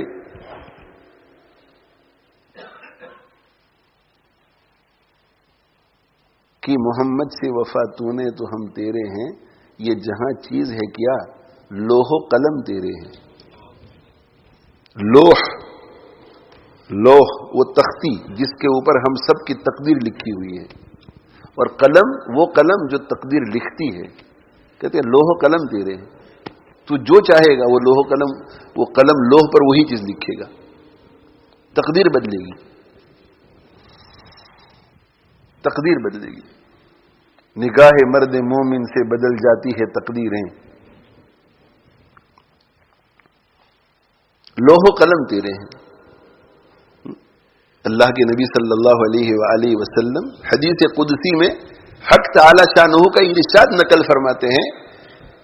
کہ محمد سے وفا تو نے تو ہم تیرے ہیں, یہ جہاں چیز ہے کیا لوح و قلم تیرے ہیں. لوح وہ تختی جس کے اوپر ہم سب کی تقدیر لکھی ہوئی ہے, اور قلم وہ قلم جو تقدیر لکھتی ہے. کہتے ہیں لوح و قلم تیرے ہیں, تو جو چاہے گا وہ لوح و قلم, وہ قلم لوح پر وہی چیز لکھے گا, تقدیر بدلے گی, تقدیر بدلے گی. نگاہ مرد مومن سے بدل جاتی ہے تقدیریں, لوح و قلم تیرے ہیں. اللہ کے نبی صلی اللہ علیہ وآلہ وسلم حدیث قدسی میں حق تعالی شانہ کا ارشاد نقل فرماتے ہیں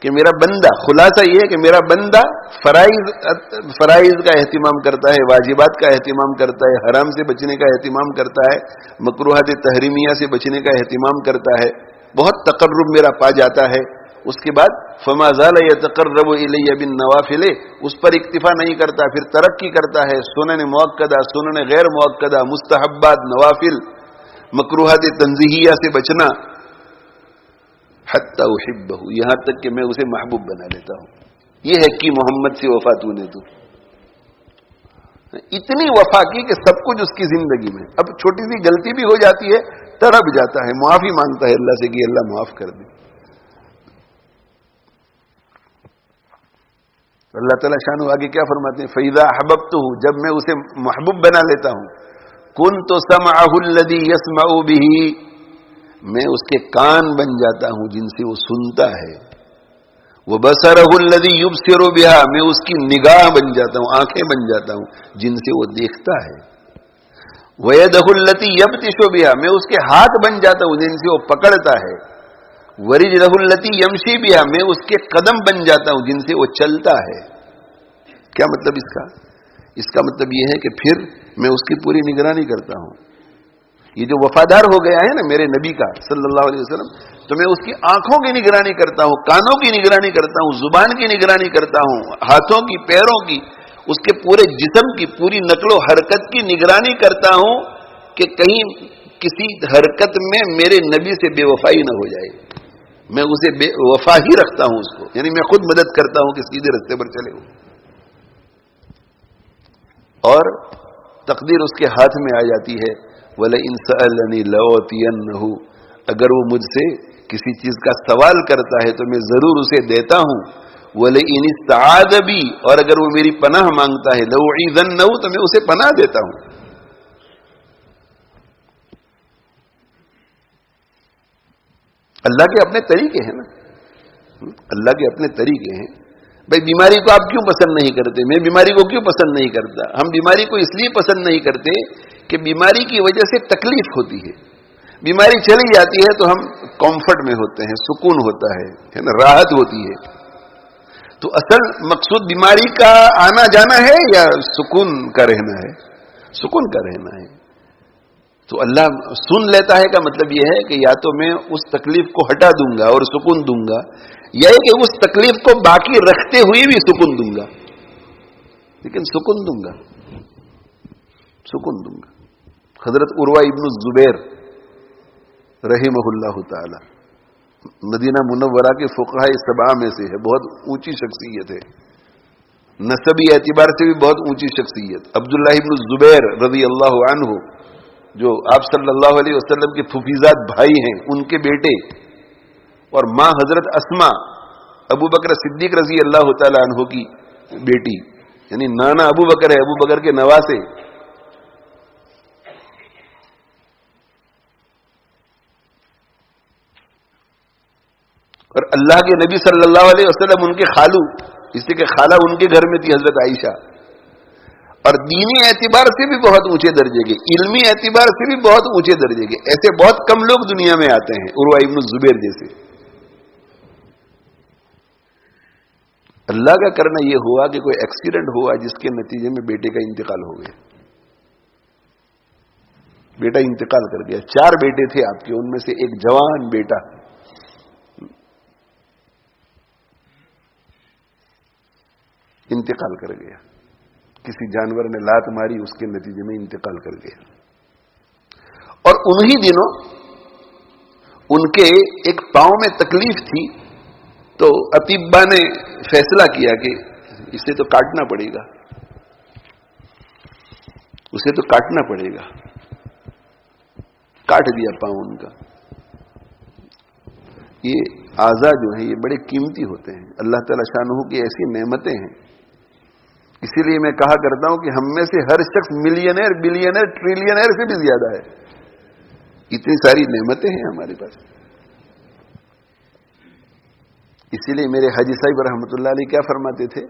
کہ میرا بندہ، خلاصہ یہ ہے کہ میرا بندہ فرائض کا اہتمام کرتا ہے، واجبات کا اہتمام کرتا ہے، حرام سے بچنے کا اہتمام کرتا ہے، مکروہات تحریمیہ سے بچنے کا اہتمام کرتا ہے، بہت تقرب میرا پا جاتا ہے. اس کے بعد فما زال یتقرب الی بالنوافل، اس پر اکتفا نہیں کرتا، پھر ترقی کرتا ہے، سنن مؤکدہ، سنن غیر مؤکدہ، مستحبات، نوافل، مکروہات تنزیہیہ سے بچنا، حتی احبہ، یہاں تک کہ میں اسے محبوب بنا لیتا ہوں. یہ ہے کہ محمد سے وفا تو نے تو اتنی وفا کی کہ سب کچھ اس کی زندگی میں. اب چھوٹی سی غلطی بھی ہو جاتی ہے، تڑپ جاتا ہے، معافی مانگتا ہے اللہ سے کہ اللہ معاف کر دے. اللہ تعالیٰ شان آگے کیا فرماتے ہیں؟ فَإِذَا أَحْبَبْتُهُ، جب میں اسے محبوب بنا لیتا ہوں، كُنْتُ سَمْعَهُ الَّذِي يَسْمَعُ بِهِ، میں اس کے کان بن جاتا ہوں جن سے وہ سنتا ہے. وَبَصَرَهُ الَّذِي يُبْصِرُ بِهَا، میں اس کی نگاہ بن جاتا ہوں، آنکھیں بن جاتا ہوں جن سے وہ دیکھتا ہے. وَيَدَهُ الَّتِي يَبْطِشُ بِهَا، میں اس کے ہاتھ بن جاتا ہوں جن سے وہ پکڑتا ہے. وَرِجْلَهُ الَّتِي يَمْشِي بِهَا، میں اس کے قدم بن جاتا ہوں جن سے وہ چلتا ہے. کیا مطلب اس کا؟ اس کا مطلب یہ ہے کہ پھر میں اس کی پوری نگرانی کرتا ہوں. یہ جو وفادار ہو گیا ہے نا میرے نبی کا صلی اللہ علیہ وسلم، تو میں اس کی آنکھوں کی نگرانی کرتا ہوں، کانوں کی نگرانی کرتا ہوں، زبان کی نگرانی کرتا ہوں، ہاتھوں کی، پیروں کی، اس کے پورے جسم کی، پوری نقل و حرکت کی نگرانی کرتا ہوں کہ کہیں کسی حرکت میں میرے نبی سے بے وفائی نہ ہو جائے. میں اسے بے وفا ہی رکھتا ہوں اس کو، یعنی میں خود مدد کرتا ہوں کہ سیدھے راستے پر چلے. اور تقدیر اس کے ہاتھ میں آ جاتی ہے. وَلَئِنْ سَأَلَنِي لَأُعْطِيَنَّهُ، اگر وہ مجھ سے کسی چیز کا سوال کرتا ہے تو میں ضرور اسے دیتا ہوں. وَلَئِنِ اسْتَعَاذَ بِي، اور اگر وہ میری پناہ مانگتا ہے، لَأُعِيذَنَّهُ، تو میں اسے پناہ دیتا ہوں. اللہ کے اپنے طریقے ہیں نا، اللہ کے اپنے طریقے ہیں. بھائی بیماری کو آپ کیوں پسند نہیں کرتے؟ میں بیماری کو کیوں پسند نہیں کرتا؟ ہم بیماری کو اس لیے پسند نہیں کرتے کہ بیماری کی وجہ سے تکلیف ہوتی ہے. بیماری چلی جاتی ہے تو ہم کمفرٹ میں ہوتے ہیں، سکون ہوتا ہے نا، راحت ہوتی ہے. تو اصل مقصود بیماری کا آنا جانا ہے یا سکون کا رہنا ہے؟ سکون کا رہنا ہے. تو اللہ سن لیتا ہے کا مطلب یہ ہے کہ یا تو میں اس تکلیف کو ہٹا دوں گا اور سکون دوں گا، یا کہ اس تکلیف کو باقی رکھتے ہوئے بھی سکون دوں گا. لیکن سکون دوں گا، سکون دوں گا. حضرت عروہ ابن الزبیر رحمہ اللہ تعالی مدینہ منورہ کے فقہاء سبعہ میں سے ہے، بہت اونچی شخصیت ہے، نسبی اعتبار سے بھی بہت اونچی شخصیت. عبداللہ ابن الزبیر رضی اللہ عنہ، جو آپ صلی اللہ علیہ وسلم کے پھوپھیزاد بھائی ہیں، ان کے بیٹے، اور ماں حضرت اسما ابو بکر صدیق رضی اللہ تعالی عنہ کی بیٹی، یعنی نانا ابو بکر ہے، ابو بکر کے نواسے. اور اللہ کے نبی صلی اللہ علیہ وسلم ان کے خالو، اس لیے کہ خالہ ان کے گھر میں تھی حضرت عائشہ. اور دینی اعتبار سے بھی بہت اونچے درجے کے، علمی اعتبار سے بھی بہت اونچے درجے کے. ایسے بہت کم لوگ دنیا میں آتے ہیں عروہ ابن الزبیر جیسے. اللہ کا کرنا یہ ہوا کہ کوئی ایکسیڈنٹ ہوا جس کے نتیجے میں بیٹے کا انتقال ہو گیا. بیٹا انتقال کر گیا. 4 بیٹے تھے آپ کے، ان میں سے ایک جوان بیٹا انتقال کر گیا. کسی جانور نے لات ماری، اس کے نتیجے میں انتقال کر گیا. اور انہی دنوں ان کے ایک پاؤں میں تکلیف تھی، تو اطباء نے فیصلہ کیا کہ اسے تو کاٹنا پڑے گا، اسے تو کاٹنا پڑے گا. کاٹ دیا پاؤں ان کا. یہ اعضاء جو ہیں یہ بڑے قیمتی ہوتے ہیں، اللہ تعالی شانہ کی ایسی نعمتیں ہیں. اسی لیے میں کہا کرتا ہوں کہ ہم میں سے ہر شخص ملینئر، بلینئر، ٹریلینئر سے بھی زیادہ ہے. اتنی ساری نعمتیں ہیں ہمارے پاس. اسی لیے میرے حاجی صاحب رحمۃ اللہ علیہ کیا فرماتے تھے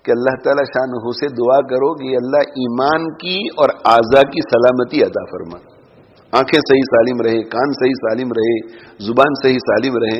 کہ اللہ تعالی شانہ سے دعا کرو کہ اللہ ایمان کی اور اعضاء کی سلامتی عطا فرما. آنکھیں صحیح سالم رہے، کان صحیح سالم رہے، زبان صحیح سالم رہے.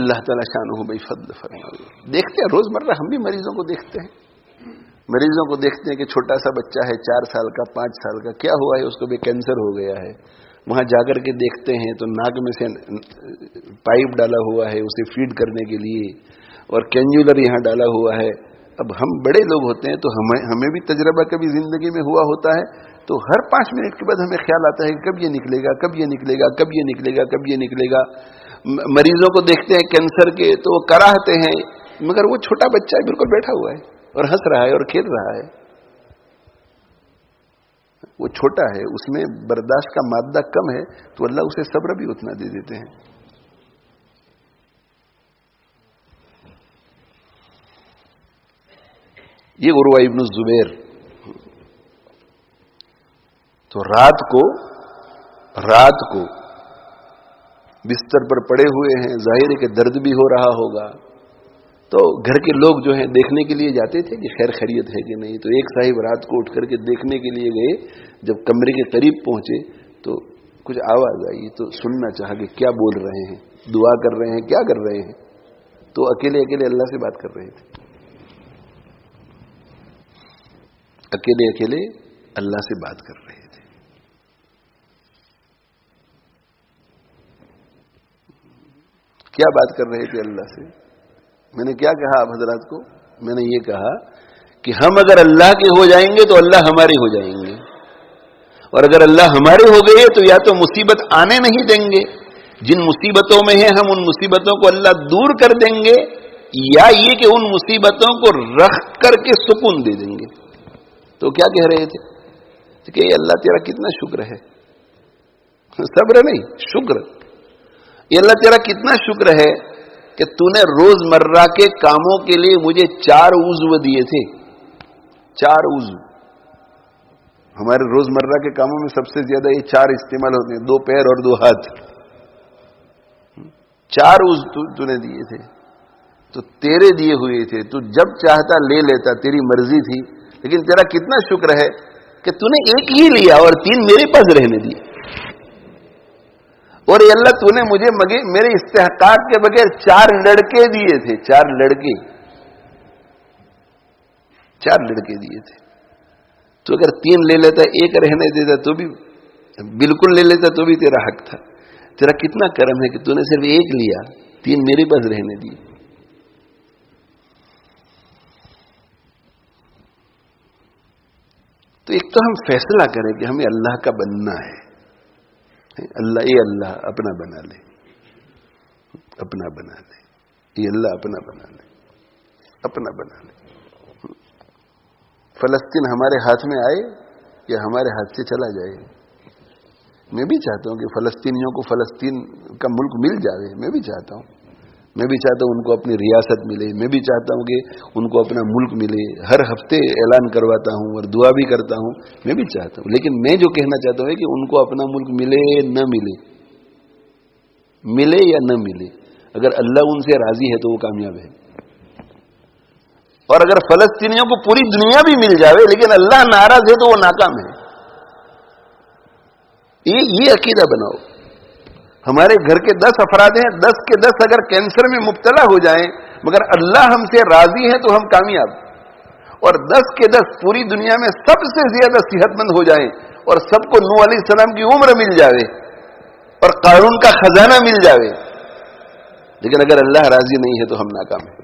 اللہ تعالیٰ شانہ بھائی فضل فرمائے. دیکھتے ہیں روزمرہ ہم بھی مریضوں کو دیکھتے ہیں. مریضوں کو دیکھتے ہیں کہ چھوٹا سا بچہ ہے 4 سال کا 5 سال کا, کیا ہوا ہے اس کو بھی کینسر ہو گیا ہے. وہاں جا کر کے دیکھتے ہیں تو ناک میں سے پائپ ڈالا ہوا ہے اسے فیڈ کرنے کے لیے, اور کینجولر یہاں ڈالا ہوا ہے. اب ہم بڑے لوگ ہوتے ہیں تو ہمیں بھی تجربہ کبھی زندگی میں ہوا ہوتا ہے, تو ہر 5 منٹ کے بعد ہمیں خیال آتا ہے کہ کب یہ نکلے گا, کب یہ نکلے گا, کب یہ نکلے گا, کب یہ نکلے گا. مریضوں کو دیکھتے ہیں کینسر کے تو وہ کراہتے ہیں, مگر وہ چھوٹا بچہ بالکل بیٹھا ہوا ہے اور ہنس رہا ہے اور کھیل رہا ہے. وہ چھوٹا ہے, اس میں برداشت کا مادہ کم ہے, تو اللہ اسے صبر بھی اتنا دے دیتے ہیں. یہ عروہ ابن الزبیر تو رات کو بستر پر پڑے ہوئے ہیں, ظاہر ہے کہ درد بھی ہو رہا ہوگا, تو گھر کے لوگ جو ہیں دیکھنے کے لیے جاتے تھے کہ خیر خیریت ہے کہ نہیں. تو ایک صاحب رات کو اٹھ کر کے دیکھنے کے لیے گئے, جب کمرے کے قریب پہنچے تو کچھ آواز آئی, تو سننا چاہا کہ کیا بول رہے ہیں, دعا کر رہے ہیں, کیا کر رہے ہیں. تو اکیلے اللہ سے بات کر رہے تھے, اکیلے اللہ سے بات کر رہے تھے. کیا بات کر رہے تھے اللہ سے؟ میں نے کیا کہا آپ حضرات کو؟ میں نے یہ کہا کہ ہم اگر اللہ کے ہو جائیں گے تو اللہ ہمارے ہو جائیں گے, اور اگر اللہ ہمارے ہو گئے تو یا تو مصیبت آنے نہیں دیں گے, جن مصیبتوں میں ہیں ہم ان مصیبتوں کو اللہ دور کر دیں گے, یا یہ کہ ان مصیبتوں کو رکھ کر کے سکون دے دیں گے. تو کیا کہہ رہے تھے کہ یہ اللہ تیرا کتنا شکر ہے, صبر نہیں شکر, یہ اللہ تیرا کتنا شکر ہے کہ تو نے روز مرہ کے کاموں کے لیے مجھے 4 عضو دیے تھے. 4 عضو ہمارے روز مرہ کے کاموں میں سب سے زیادہ یہ 4 استعمال ہوتے ہیں, 2 پیر اور 2 ہاتھ. 4 عضو تو نے دیے تھے, تو تیرے دیے ہوئے تھے, تو جب چاہتا لے لیتا, تیری مرضی تھی. لیکن تیرا کتنا شکر ہے کہ تو نے ایک ہی لیا اور 3 میرے پاس رہنے دیے. اور یہ اللہ تو نے مجھے میرے استحقاق کے بغیر 4 لڑکے دیے تھے. 4 لڑکے دیے تھے. تو اگر 3 لے لیتا, 1 رہنے دیتا تو بھی, بالکل لے لیتا تو بھی تیرا حق تھا. تیرا کتنا کرم ہے کہ تو نے صرف 1 لیا, 3 میرے پاس رہنے دیے. تو ایک تو ہم فیصلہ کریں کہ ہمیں اللہ کا بننا ہے. اللہ اپنا بنا لے, یہ اللہ اپنا بنا لے. فلسطین ہمارے ہاتھ میں آئے یا ہمارے ہاتھ سے چلا جائے. میں بھی چاہتا ہوں کہ فلسطینیوں کو فلسطین کا ملک مل جائے. میں بھی چاہتا ہوں ان کو اپنی ریاست ملے. میں بھی چاہتا ہوں کہ ان کو اپنا ملک ملے. ہر ہفتے اعلان کرواتا ہوں اور دعا بھی کرتا ہوں. میں بھی چاہتا ہوں, لیکن میں جو کہنا چاہتا ہوں کہ ان کو اپنا ملک ملے نہ ملے یا نہ ملے, اگر اللہ ان سے راضی ہے تو وہ کامیاب ہے. اور اگر فلسطینیوں کو پوری دنیا بھی مل جائے لیکن اللہ ناراض ہے تو وہ ناکام ہے. یہ عقیدہ بناؤ. ہمارے گھر کے 10 افراد ہیں, 10 کے 10 اگر کینسر میں مبتلا ہو جائیں مگر اللہ ہم سے راضی ہے تو ہم کامیاب. اور 10 کے 10 پوری دنیا میں سب سے زیادہ صحت مند ہو جائیں اور سب کو نوح علیہ السلام کی عمر مل جائے اور قارون کا خزانہ مل جائے, لیکن اگر اللہ راضی نہیں ہے تو ہم ناکام ہیں.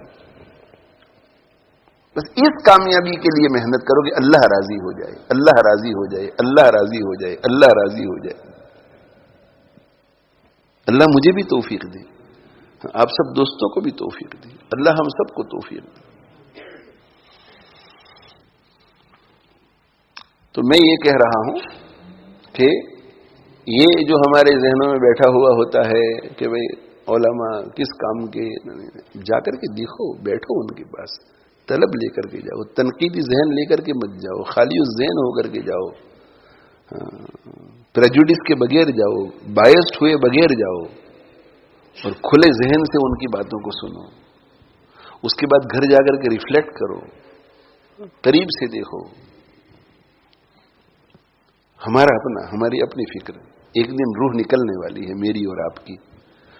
بس اس کامیابی کے لیے محنت کرو کہ اللہ راضی ہو جائے, اللہ راضی ہو جائے, اللہ راضی ہو جائے, اللہ راضی ہو جائے. اللہ مجھے بھی توفیق دے, آپ سب دوستوں کو بھی توفیق دے, اللہ ہم سب کو توفیق دے. تو میں یہ کہہ رہا ہوں کہ یہ جو ہمارے ذہنوں میں بیٹھا ہوا ہوتا ہے کہ بھئی علماء کس کام کے, جا کر کے دیکھو, بیٹھو ان کے پاس, طلب لے کر کے جاؤ, تنقیدی ذہن لے کر کے مت جاؤ, خالی ذہن ہو کر کے جاؤ, پریجوڈس کے بغیر جاؤ, بائسڈ ہوئے بغیر جاؤ, اور کھلے ذہن سے ان کی باتوں کو سنو. اس کے بعد گھر جا کر کے ریفلیکٹ کرو, قریب سے دیکھو. ہماری اپنی فکر, ایک دن روح نکلنے والی ہے میری اور آپ کی,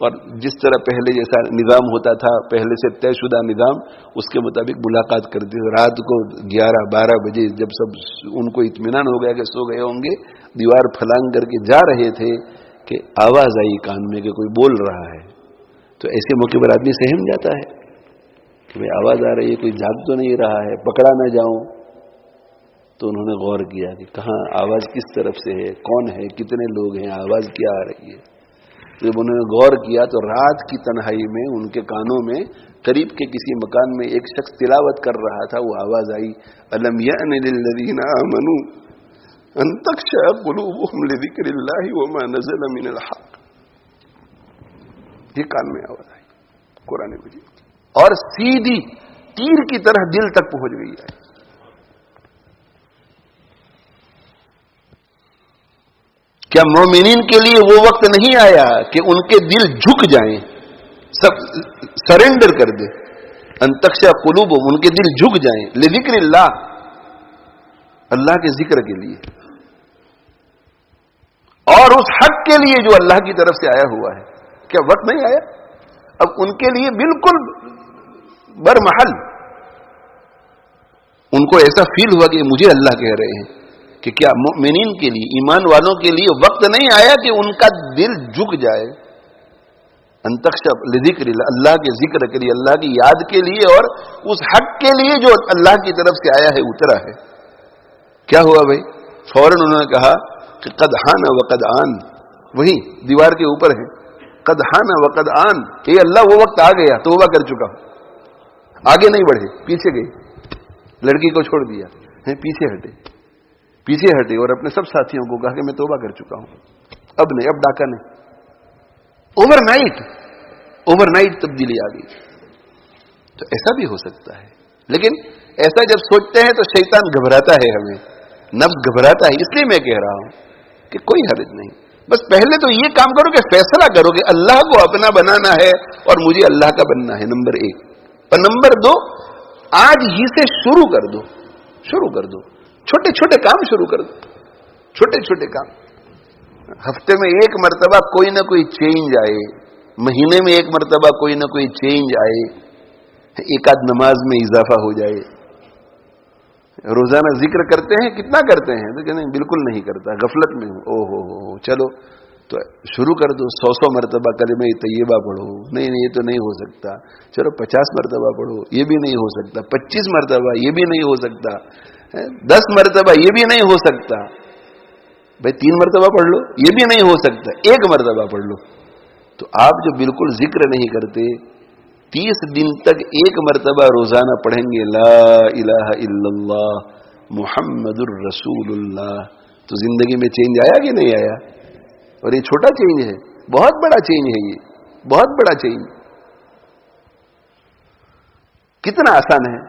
اور جس طرح پہلے جیسا نظام ہوتا تھا، پہلے سے طے شدہ نظام، اس کے مطابق ملاقات کرتے تھے. رات کو 11-12 بجے جب سب ان کو اطمینان ہو گیا کہ سو گئے ہوں گے، دیوار پھلانگ کر کے جا رہے تھے کہ آواز آئی کان میں کہ کوئی بول رہا ہے. تو ایسے موقع پر آدمی سہم جاتا ہے کہ بھائی آواز آ رہی ہے، کوئی جاگ تو نہیں رہا ہے، پکڑا نہ جاؤں. تو انہوں نے غور کیا کہ کہاں آواز کس طرف سے ہے، کون ہے، کتنے لوگ ہیں، آواز کیا آ رہی ہے. جب انہوں نے غور کیا تو رات کی تنہائی میں ان کے کانوں میں قریب کے کسی مکان میں ایک شخص تلاوت کر رہا تھا. وہ آواز آئی، الم یأن للذین آمنوا ان تخشع قلوبهم لذکر اللہ وما نزل من الحق. یہ کان میں آواز آئی قرآن مجید، اور سیدھی تیر کی طرح دل تک پہنچ گئی ہے. کیا مومنین کے لیے وہ وقت نہیں آیا کہ ان کے دل جھک جائیں، سب سرنڈر کر دے؟ ان تخشع قلوبهم، ان کے دل جھک جائیں، لذکر اللہ، اللہ کے ذکر کے لیے، اور اس حق کے لیے جو اللہ کی طرف سے آیا ہوا ہے. کیا وقت نہیں آیا؟ اب ان کے لیے بالکل برمحل ان کو ایسا فیل ہوا کہ مجھے اللہ کہہ رہے ہیں. کہ کیا مومنین کے لیے، ایمان والوں کے لیے وقت نہیں آیا کہ ان کا دل جھک جائے؟ ان تخشع لذکر اللہ، اللہ کے ذکر کے لیے، اللہ کی یاد کے لیے، اور اس حق کے لیے جو اللہ کی طرف سے آیا ہے، اترا ہے. کیا ہوا بھائی؟ فوراً انہوں نے کہا کہ قد حان وقد آن. وہی دیوار کے اوپر ہے، قد حان وقد آن. اے اللہ، وہ وقت آ گیا، توبہ کر چکا ہوں. آگے نہیں بڑھے، پیچھے گئے، لڑکی کو چھوڑ دیا، پیچھے ہٹے اور اپنے سب ساتھیوں کو کہا کہ میں توبہ کر چکا ہوں، اب نہیں، اب ڈاکہ نہیں. اوور نائٹ تبدیلی آ گئی. تو ایسا بھی ہو سکتا ہے، لیکن ایسا جب سوچتے ہیں تو شیطان گھبراتا ہے، ہمیں نفس گھبراتا ہے. اس لیے میں کہہ رہا ہوں کہ کوئی حرج نہیں، بس پہلے تو یہ کام کرو کہ فیصلہ کرو کہ اللہ کو اپنا بنانا ہے اور مجھے اللہ کا بننا ہے، نمبر 1. اور نمبر 2، آج ہی سے شروع کر دو، چھوٹے چھوٹے کام شروع کر دو، چھوٹے چھوٹے کام. ہفتے میں ایک مرتبہ کوئی نہ کوئی چینج آئے، مہینے میں ایک مرتبہ کوئی نہ کوئی چینج آئے، ایک آدھ نماز میں اضافہ ہو جائے. روزانہ ذکر کرتے ہیں، کتنا کرتے ہیں؟ تو کہتے ہیں بالکل نہیں کرتا، غفلت میں ہوں. او ہو چلو تو شروع کر دو، 100 مرتبہ کلمہ طیبہ پڑھو. نہیں یہ تو نہیں ہو سکتا، چلو 50 مرتبہ پڑھو. یہ بھی نہیں ہو سکتا. 25 مرتبہ، یہ بھی نہیں ہو سکتا. 10 مرتبہ، یہ بھی نہیں ہو سکتا. بھائی 3 مرتبہ پڑھ لو، یہ بھی نہیں ہو سکتا. 1 مرتبہ پڑھ لو. تو آپ جو بالکل ذکر نہیں کرتے، 30 دن تک 1 مرتبہ روزانہ پڑھیں گے لا الہ الا اللہ محمد الرسول اللہ، تو زندگی میں چینج آیا کہ نہیں آیا؟ اور یہ چھوٹا چینج ہے، بہت بڑا چینج ہے. یہ بہت بڑا چینج. کتنا آسان ہے.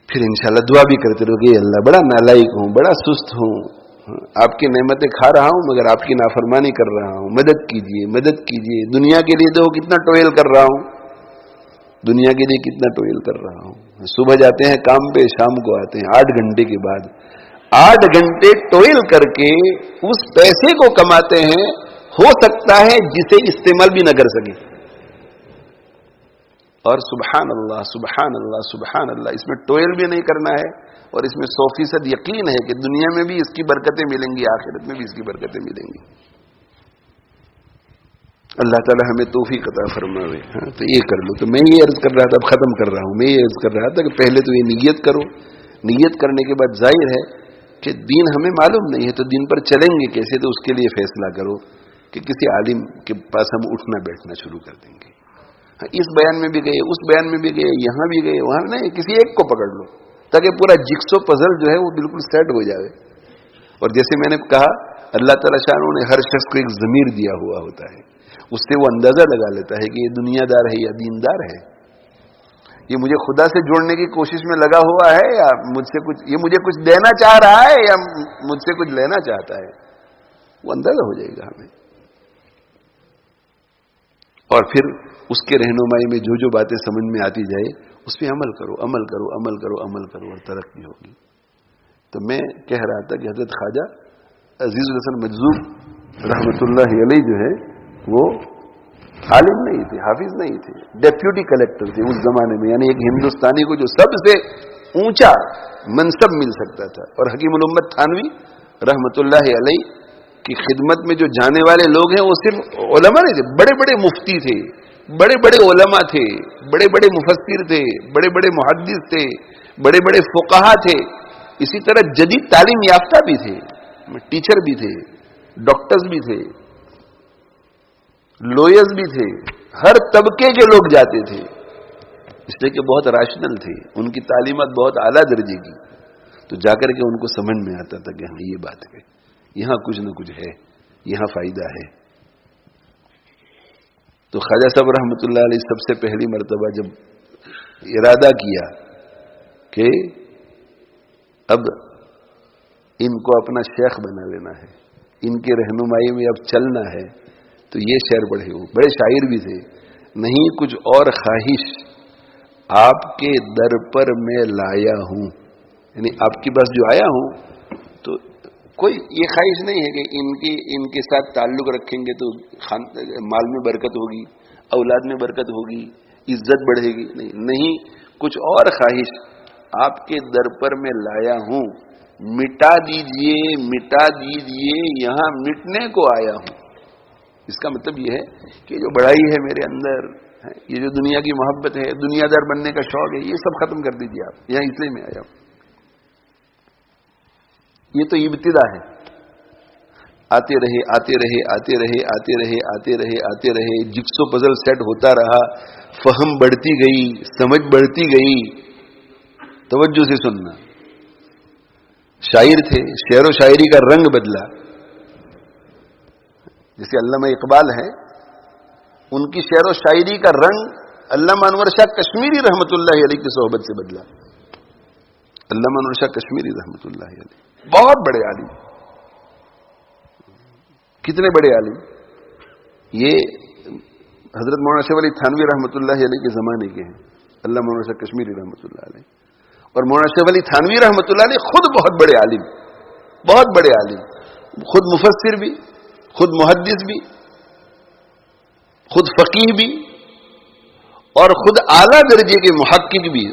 پھر انشاءاللہ دعا بھی کرتے رہو کہ اللہ بڑا نالائق ہوں، بڑا سست ہوں، آپ کی نعمتیں کھا رہا ہوں مگر آپ کی نافرمانی کر رہا ہوں، مدد کیجیے، مدد کیجیے. دنیا کے لیے تو کتنا ٹوئل کر رہا ہوں، دنیا کے لیے کتنا ٹوئل کر رہا ہوں. صبح جاتے ہیں کام پہ، شام کو آتے ہیں، 8 گھنٹے کے بعد 8 گھنٹے ٹوئل کر کے اس پیسے کو کماتے ہیں، ہو سکتا ہے جسے استعمال بھی نہ کر سکے. اور سبحان اللہ سبحان اللہ سبحان اللہ، اس میں ٹوئل بھی نہیں کرنا ہے، اور اس میں 100% یقین ہے کہ دنیا میں بھی اس کی برکتیں ملیں گی، آخرت میں بھی اس کی برکتیں ملیں گی. اللہ تعالی ہمیں توفیق عطا فرمائے. تو یہ کر لو. تو میں یہ عرض کر رہا تھا، اب ختم کر رہا ہوں. میں یہ عرض کر رہا تھا کہ پہلے تو یہ نیت کرو. نیت کرنے کے بعد ظاہر ہے کہ دین ہمیں معلوم نہیں ہے، تو دین پر چلیں گے کیسے؟ تو اس کے لیے فیصلہ کرو کہ کسی عالم کے پاس ہم اٹھنا بیٹھنا شروع کر دیں گے. اس بیان میں بھی گئے، اس بیان میں بھی گئے، یہاں بھی گئے، وہاں نہیں، کسی ایک کو پکڑ لو تاکہ پورا جگسو پزل جو ہے وہ بالکل سیٹ ہو جائے. اور جیسے میں نے کہا، اللہ تعالیٰ شاہ نے ہر شخص کو ایک ضمیر دیا ہوا ہوتا ہے، اس سے وہ اندازہ لگا لیتا ہے کہ یہ دنیا دار ہے یا دیندار ہے، یہ مجھے خدا سے جوڑنے کی کوشش میں لگا ہوا ہے یا یہ مجھے کچھ دینا چاہ رہا ہے یا مجھ سے کچھ لینا چاہتا ہے. وہ اندازہ ہو جائے گا ہمیں. اور پھر اس کے رہنمائی میں جو جو باتیں سمجھ میں آتی جائے اس پہ عمل کرو، عمل کرو، عمل کرو، عمل کرو، اور ترقی ہوگی. تو میں کہہ رہا تھا کہ حضرت خواجہ عزیز الحسن مجذوب رحمۃ اللہ علیہ جو ہے وہ عالم نہیں تھے، حافظ نہیں تھے، ڈیپیوٹی کلیکٹر تھے اس زمانے میں. یعنی ایک ہندوستانی کو جو سب سے اونچا منصب مل سکتا تھا. اور حکیم الامت تھانوی رحمۃ اللہ علیہ کی خدمت میں جو جانے والے لوگ ہیں وہ صرف علماء نہیں تھے، بڑے بڑے مفتی تھے، بڑے بڑے علماء تھے، بڑے بڑے مفسر تھے، بڑے بڑے محدث تھے، بڑے بڑے فقہا تھے. اسی طرح جدید تعلیم یافتہ بھی تھے، ٹیچر بھی تھے، ڈاکٹرز بھی تھے، لوئرز بھی تھے، ہر طبقے کے لوگ جاتے تھے، اس لیے کہ بہت راشنل تھے، ان کی تعلیمات بہت اعلیٰ درجے کی. تو جا کر کے ان کو سمجھ میں آتا تھا کہ ہاں یہ بات ہے، یہاں کچھ نہ کچھ ہے، یہاں فائدہ ہے. تو خواجہ صاحب رحمۃ اللہ علیہ سب سے پہلی مرتبہ جب ارادہ کیا کہ اب ان کو اپنا شیخ بنا لینا ہے، ان کے رہنمائی میں اب چلنا ہے، تو یہ شعر پڑھے. وہ بڑے شاعر بھی تھے. نہیں کچھ اور خواہش آپ کے در پر میں لایا ہوں، یعنی آپ کے پاس جو آیا ہوں تو کوئی یہ خواہش نہیں ہے کہ ان کے ساتھ تعلق رکھیں گے تو مال میں برکت ہوگی، اولاد میں برکت ہوگی، عزت بڑھے گی. نہیں کچھ اور خواہش آپ کے در پر میں لایا ہوں، مٹا دیجئے یہاں مٹنے کو آیا ہوں. اس کا مطلب یہ ہے کہ جو بڑائی ہے میرے اندر، یہ جو دنیا کی محبت ہے، دنیا دار بننے کا شوق ہے، یہ سب ختم کر دیجیے. آپ یہاں اس لیے میں آیا ہوں. یہ تو ابتدا ہے. آتے رہے جگسو پزل سیٹ ہوتا رہا، فہم بڑھتی گئی، سمجھ بڑھتی گئی. توجہ سے سننا. شاعر تھے، شعر و شاعری کا رنگ بدلا. جیسے علامہ اقبال ہے، ان کی شعر و شاعری کا رنگ علامہ انور شاہ کشمیری رحمۃ اللہ علیہ کی صحبت سے بدلا. علامہ انور شاہ کشمیری رحمۃ اللہ علیہ بہت بڑے عالم. کتنے بڑے عالم؟ یہ حضرت مولانا اشرف علی تھانوی رحمۃ اللہ علیہ کے زمانے کے ہیں، علامہ انور شاہ کشمیری رحمۃ اللہ علیہ. اور مولانا اشرف علی تھانوی رحمۃ اللہ علیہ خود بہت بڑے عالم، بہت بڑے عالم، خود مفسر بھی، خود محدث بھی، خود فقیہ بھی، اور خود اعلیٰ درجے کے محقق بھی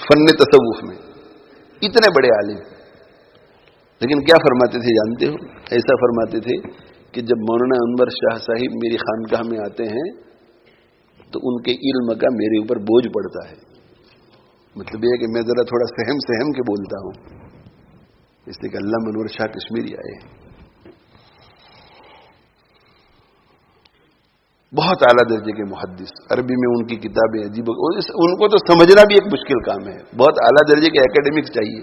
فن تصوف میں. اتنے بڑے عالم. لیکن کیا فرماتے تھے جانتے ہو؟ ایسا فرماتے تھے کہ جب مولانا انور شاہ صاحب میری خانقاہ میں آتے ہیں تو ان کے علم کا میرے اوپر بوجھ پڑتا ہے. مطلب یہ ہے کہ میں ذرا تھوڑا سہم کے بولتا ہوں، اس لیے کہ علامہ انور شاہ کشمیری آئے. بہت اعلیٰ درجے کے محدث، عربی میں ان کی کتابیں عجیب، ان کو تو سمجھنا بھی ایک مشکل کام ہے. بہت اعلیٰ درجے کے اکیڈمکس چاہیے.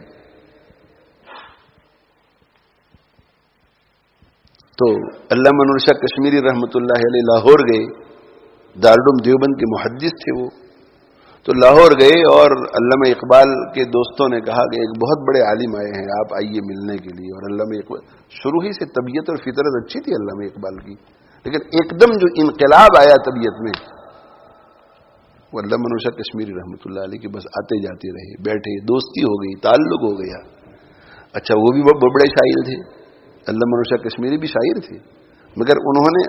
تو علامہ انور شاہ کشمیری رحمۃ اللہ علیہ لاہور گئے. دارالعلوم دیوبند کے محدث تھے وہ. تو لاہور گئے اور علامہ اقبال کے دوستوں نے کہا کہ ایک بہت بڑے عالم آئے ہیں، آپ آئیے ملنے کے لیے. اور علامہ اقبال شروع ہی سے طبیعت اور فطرت اچھی تھی علامہ اقبال کی، لیکن ایک دم جو انقلاب آیا طبیعت میں، وہ علامہ انور شاہ کشمیری رحمۃ اللہ علیہ کے بس آتے جاتے رہے، بیٹھے، دوستی ہو گئی، تعلق ہو گیا. اچھا وہ بھی بہت بڑے شاعر تھے، علامہ انور شاہ کشمیری بھی شاعر تھے، مگر انہوں نے،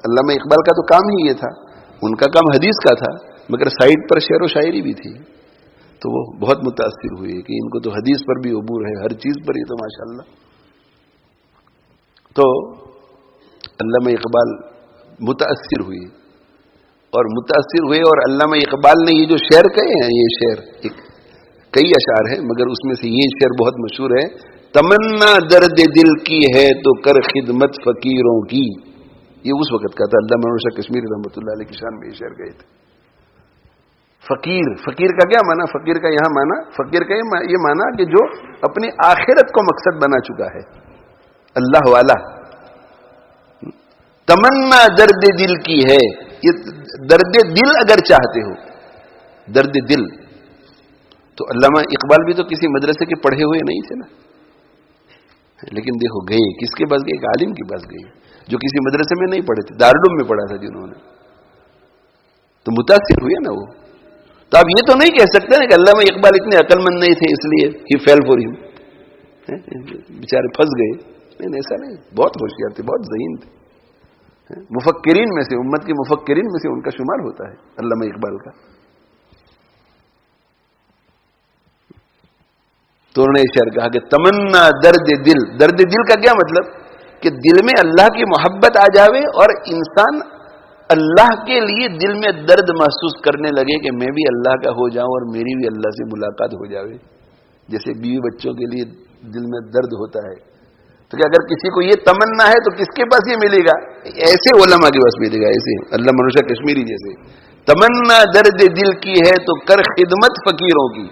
علامہ اقبال کا تو کام ہی یہ تھا، ان کا کام حدیث کا تھا، مگر سائڈ پر شعر و شاعری بھی تھی. تو وہ بہت متاثر ہوئے کہ ان کو تو حدیث پر بھی عبور ہے، ہر چیز پر یہ تو ماشاءاللہ. تو علامہ اقبال متاثر ہوئے اور علامہ اقبال نے یہ جو شعر کہے ہیں، یہ شعر کئی اشعار ہیں، مگر اس میں سے یہ شعر بہت مشہور ہے. تمنا درد دل کی ہے تو کر خدمت فقیروں کی. یہ اس وقت کا تھا. علامہ انور شاہ کشمیری رحمۃ اللہ علیہ کی شان میں یہ شعر گئے تھے. فقیر کا کیا معنی؟ فقیر کا یہاں معنی، فقیر کا یہ معنی کہ جو اپنی آخرت کو مقصد بنا چکا ہے، اللہ والا. تمنا درد دل کی ہے. یہ درد دل اگر چاہتے ہو، درد دل، تو علامہ اقبال بھی تو کسی مدرسے کے پڑھے ہوئے نہیں تھے نا. لیکن دیکھو گئے کس کے پاس گئے؟ ایک عالم کے پاس گئے جو کسی مدرسے میں نہیں پڑھے تھے، دارالعلوم میں پڑھا تھا جنہوں نے. تو متاثر ہوئے نا وہ. تو آپ یہ تو نہیں کہہ سکتے نا کہ علامہ اقبال اتنے عقل مند نہیں تھے اس لیے ہی فیل فور ہم، بیچارے پھنس گئے. نہیں ایسا نہیں، بہت ہوشیار تھے، بہت ذہین تھے، مفکرین میں سے، امت کے مفکرین میں سے ان کا شمار ہوتا ہے علامہ اقبال کا. تو انہوں نے شعر کہا کہ تمنا درد دل. درد دل کا کیا مطلب؟ کہ دل میں اللہ کی محبت آ جاوے اور انسان اللہ کے لیے دل میں درد محسوس کرنے لگے کہ میں بھی اللہ کا ہو جاؤں اور میری بھی اللہ سے ملاقات ہو جاوے. جیسے بیوی بچوں کے لیے دل میں درد ہوتا ہے، تو کہ اگر کسی کو یہ تمنا ہے تو کس کے پاس یہ ملے گا؟ ایسے علماء کے پاس ملے گا، ایسے علامہ منوشا کشمیری جیسے. تمنا درد دل کی ہے تو کر خدمت فقیروں کی.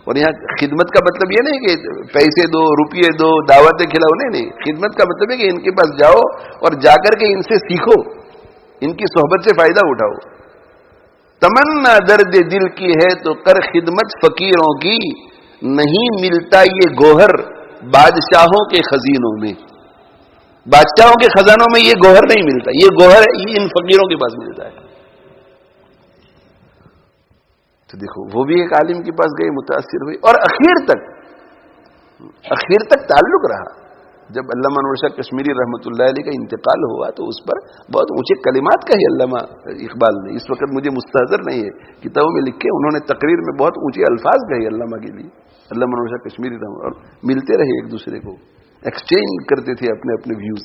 اور یہاں خدمت کا مطلب یہ نہیں کہ پیسے دو، روپیے دو، دعوتیں کھلاؤ، نہیں. خدمت کا مطلب ہے کہ ان کے پاس جاؤ اور جا کر کے ان سے سیکھو، ان کی صحبت سے فائدہ اٹھاؤ. تمنا درد دل کی ہے تو کر خدمت فقیروں کی، نہیں ملتا یہ گوہر بادشاہوں کے خزینوں میں. بادشاہوں کے خزانوں میں یہ گوہر نہیں ملتا، یہ گوہر ان فقیروں کے پاس ملتا ہے. تو دیکھو وہ بھی ایک عالم کے پاس گئے، متاثر ہوئے، اور اخیر تک تعلق رہا. جب علامہ انور شاہ کشمیری رحمۃ اللہ علیہ کا انتقال ہوا تو اس پر بہت اونچے کلمات کہے علامہ اقبال نے. اس وقت مجھے مستحضر نہیں ہے، کتابوں میں لکھے، انہوں نے تقریر میں بہت اونچے الفاظ کہے علامہ کے لیے، علامہ انور شاہ کشمیری رحمۃ. اور ملتے رہے ایک دوسرے کو، ایکسچینج کرتے تھے اپنے اپنے ویوز،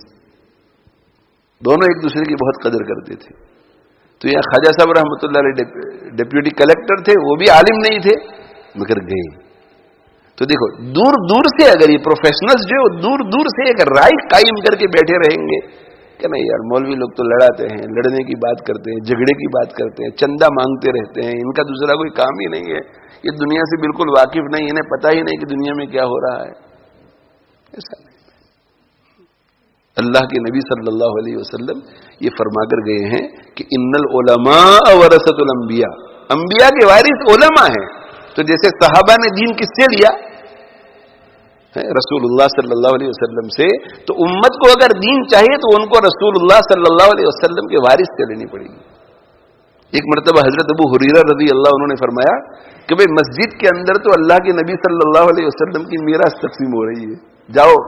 دونوں ایک دوسرے کی بہت قدر کرتے تھے. تو یہاں خواجہ صاحب رحمۃ اللہ علیہ ڈپٹی کلیکٹر تھے، وہ بھی عالم نہیں تھے مگر گئے. تو دیکھو دور دور سے اگر یہ پروفیشنلز جو دور دور سے ایک رائے قائم کر کے بیٹھے رہیں گے کہ نہیں یار مولوی لوگ تو لڑاتے ہیں، لڑنے کی بات کرتے ہیں، جھگڑے کی بات کرتے ہیں، چندہ مانگتے رہتے ہیں، ان کا دوسرا کوئی کام ہی نہیں ہے، یہ دنیا سے بالکل واقف نہیں، انہیں پتہ ہی نہیں کہ دنیا میں کیا ہو رہا ہے. ایسا نہیں. اللہ کے نبی صلی اللہ علیہ وسلم یہ فرما کر گئے ہیں کہ ان العلماء ورثۃ الانبیاء، انبیاء کے وارث علماء ہیں. تو جیسے صحابہ نے دین کس سے لیا؟ رسول اللہ صلی اللہ علیہ وسلم سے. تو امت کو اگر دین چاہیے تو ان کو رسول اللہ صلی اللہ علیہ وسلم کے وارث سے لینی پڑے گی. ایک مرتبہ حضرت ابو ہریرہ رضی اللہ عنہ نے فرمایا کہ بھئی مسجد کے اندر تو اللہ کے نبی صلی اللہ علیہ وسلم کی میراث تقسیم ہو رہی ہے، جاؤ.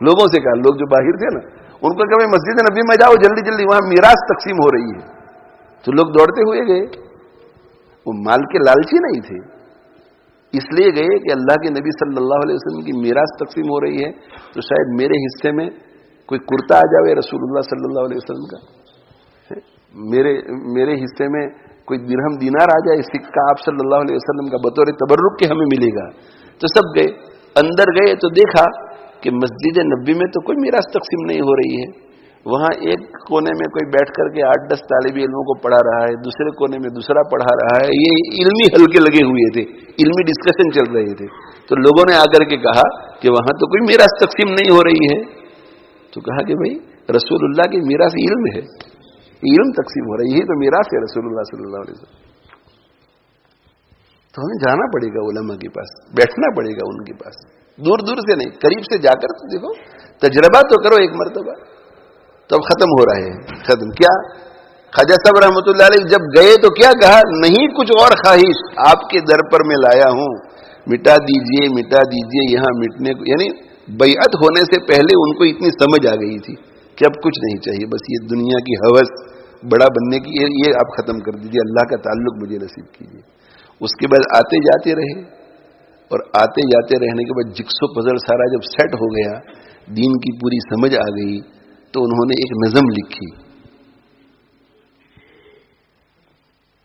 لوگوں سے کہا، لوگ جو باہر تھے نا ان کو کہا مسجد نبی میں جاؤ جلدی جلدی، وہاں میراث تقسیم ہو رہی ہے. تو لوگ دوڑتے ہوئے گئے. وہ مال کے لالچی نہیں تھے، اس لیے گئے کہ اللہ کے نبی صلی اللہ علیہ وسلم کی میراث تقسیم ہو رہی ہے تو شاید میرے حصے میں کوئی کرتا آ جاوے رسول اللہ صلی اللہ علیہ وسلم کا، میرے حصے میں کوئی درہم دینار آ جائے، سکہ آپ صلی اللہ علیہ وسلم کا بطور تبرک کے ہمیں ملے گا. تو سب گئے، اندر گئے تو دیکھا کہ مسجد نبی میں تو کوئی میراث تقسیم نہیں ہو رہی ہے. وہاں ایک کونے میں کوئی بیٹھ کر کے 8-10 طالب علموں کو پڑھا رہا ہے، دوسرے کونے میں دوسرا پڑھا رہا ہے. یہ علمی حلقے لگے ہوئے تھے، علمی ڈسکشن چل رہے تھے. تو لوگوں نے آ کر کے کہا کہ وہاں تو کوئی میراث تقسیم نہیں ہو رہی ہے. تو کہا کہ بھائی رسول اللہ کی میراث علم ہے، علم تقسیم ہو رہا ہے، یہی تو میراث ہے رسول اللہ صلی اللہ علیہ وسلم. تو ہمیں جانا پڑے گا علماء کے پاس، بیٹھنا پڑے گا ان کے پاس، دور دور سے نہیں، قریب سے جا کر تو دیکھو، تجربہ تو کرو ایک مرتبہ. تو اب ختم ہو رہے ہیں. ختم کیا؟ خواجہ صاحب رحمۃ اللہ علیہ جب گئے تو کیا کہا؟ نہیں کچھ اور خواہش آپ کے در پر میں لایا ہوں، مٹا دیجئے یہاں مٹنے کو. یعنی بیعت ہونے سے پہلے ان کو اتنی سمجھ آ گئی تھی کہ اب کچھ نہیں چاہیے، بس یہ دنیا کی ہوس، بڑا بننے کی، یہ آپ ختم کر دیجئے، اللہ کا تعلق مجھے نصیب کیجیے. اس کے بعد آتے جاتے رہے، اور آتے جاتے رہنے کے بعد جگسو پزل سارا جب سیٹ ہو گیا، دین کی پوری سمجھ آ گئی، تو انہوں نے ایک نظم لکھی.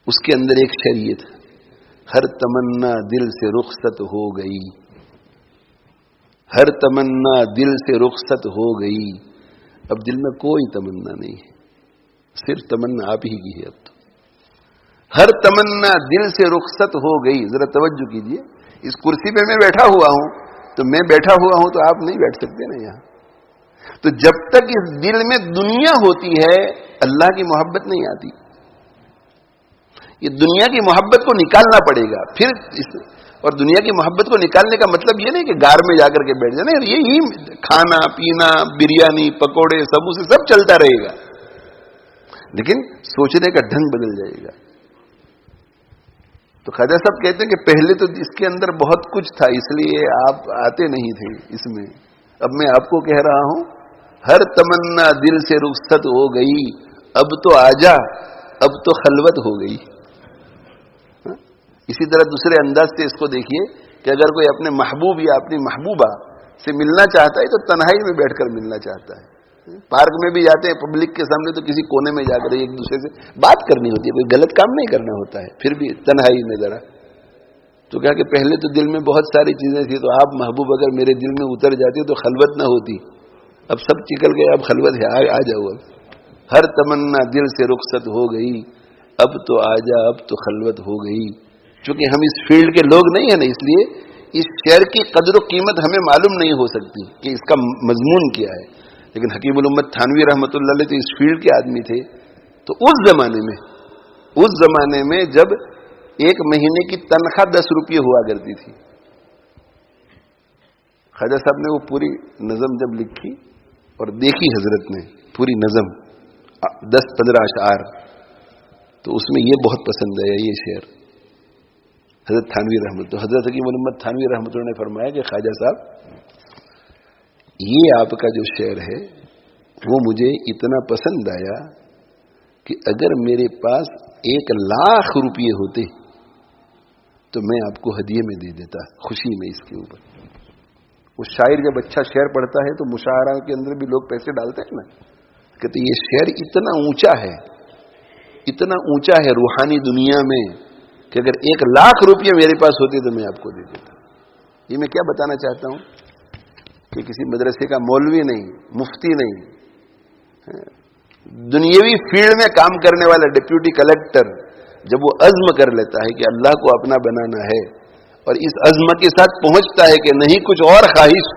اس کے اندر ایک شعر یہ تھا: ہر تمنا دل سے رخصت ہو گئی، ہر تمنا دل سے رخصت ہو گئی، اب دل میں کوئی تمنا نہیں ہے، صرف تمنا آپ ہی کی ہے. اب تو ہر تمنا دل سے رخصت ہو گئی. ذرا توجہ کیجئے، اس کرسی پہ میں بیٹھا ہوا ہوں، تو میں بیٹھا ہوا ہوں تو آپ نہیں بیٹھ سکتے نا یہاں. تو جب تک اس دل میں دنیا ہوتی ہے اللہ کی محبت نہیں آتی. یہ دنیا کی محبت کو نکالنا پڑے گا. پھر اور دنیا کی محبت کو نکالنے کا مطلب یہ نہیں کہ گار میں جا کر کے بیٹھ جانا، یہی کھانا پینا، بریانی، پکوڑے، سموسے سب چلتا رہے گا، لیکن سوچنے کا ڈھنگ بدل جائے گا. تو خواجہ صاحب کہتے ہیں کہ پہلے تو اس کے اندر بہت کچھ تھا، اس لیے آپ آتے نہیں تھے اس میں. اب میں آپ کو کہہ رہا ہوں ہر تمنا دل سے رخصت ہو گئی، اب تو آجا اب تو خلوت ہو گئی. اسی طرح دوسرے انداز سے اس کو دیکھیے کہ اگر کوئی اپنے محبوب یا اپنی محبوبہ سے ملنا چاہتا ہے تو تنہائی میں بیٹھ کر ملنا چاہتا ہے. پارک میں بھی جاتے ہیں پبلک کے سامنے تو کسی کونے میں جا کر ایک دوسرے سے بات کرنی ہوتی ہے، کوئی غلط کام نہیں کرنا ہوتا ہے، پھر بھی تنہائی میں ذرا. تو کہا کہ پہلے تو دل میں بہت ساری چیزیں تھی، تو آپ محبوب اگر میرے دل میں اتر جاتی تو خلوت نہ ہوتی. اب سب نکل گئے، اب خلوت ہے، آ جاؤ. اب ہر تمنا دل سے رخصت ہو گئی، اب تو آجا اب تو خلوت ہو گئی. چونکہ ہم اس فیلڈ کے لوگ نہیں ہیں نا، اس لیے اس شعر کی قدر و قیمت ہمیں معلوم نہیں ہو سکتی کہ اس کا مضمون کیا ہے. لیکن حکیم الامت تھانوی رحمۃ اللہ علیہ تو اس فیلڈ کے آدمی تھے. تو اس زمانے میں جب ایک مہینے کی تنخواہ 10 روپے ہوا کرتی تھی، خواجہ صاحب نے وہ پوری نظم جب لکھی اور دیکھی حضرت نے پوری نظم 10-15 اشعار، تو اس میں یہ بہت پسند آیا یہ شعر حضرت تھانوی رحمۃ اللہ. حضرت حکیم الامت تھانوی رحمۃ اللہ نے فرمایا کہ خواجہ صاحب یہ آپ کا جو شعر ہے وہ مجھے اتنا پسند آیا کہ اگر میرے پاس 1,00,000 روپے ہوتے تو میں آپ کو ہدیے میں دے دیتا، خوشی میں اس کے اوپر. وہ شاعر جب اچھا شعر پڑھتا ہے تو مشاعرہ کے اندر بھی لوگ پیسے ڈالتے ہیں نا. کہتے یہ شعر اتنا اونچا ہے، اتنا اونچا ہے روحانی دنیا میں کہ اگر 1,00,000 روپے میرے پاس ہوتے تو میں آپ کو دے دیتا. یہ میں کیا بتانا چاہتا ہوں کہ کسی مدرسے کا مولوی نہیں، مفتی نہیں، دنیاوی فیلڈ میں کام کرنے والا ڈپٹی کلیکٹر جب وہ عزم کر لیتا ہے کہ اللہ کو اپنا بنانا ہے اور اس عزم کے ساتھ پہنچتا ہے کہ نہیں کچھ اور خواہش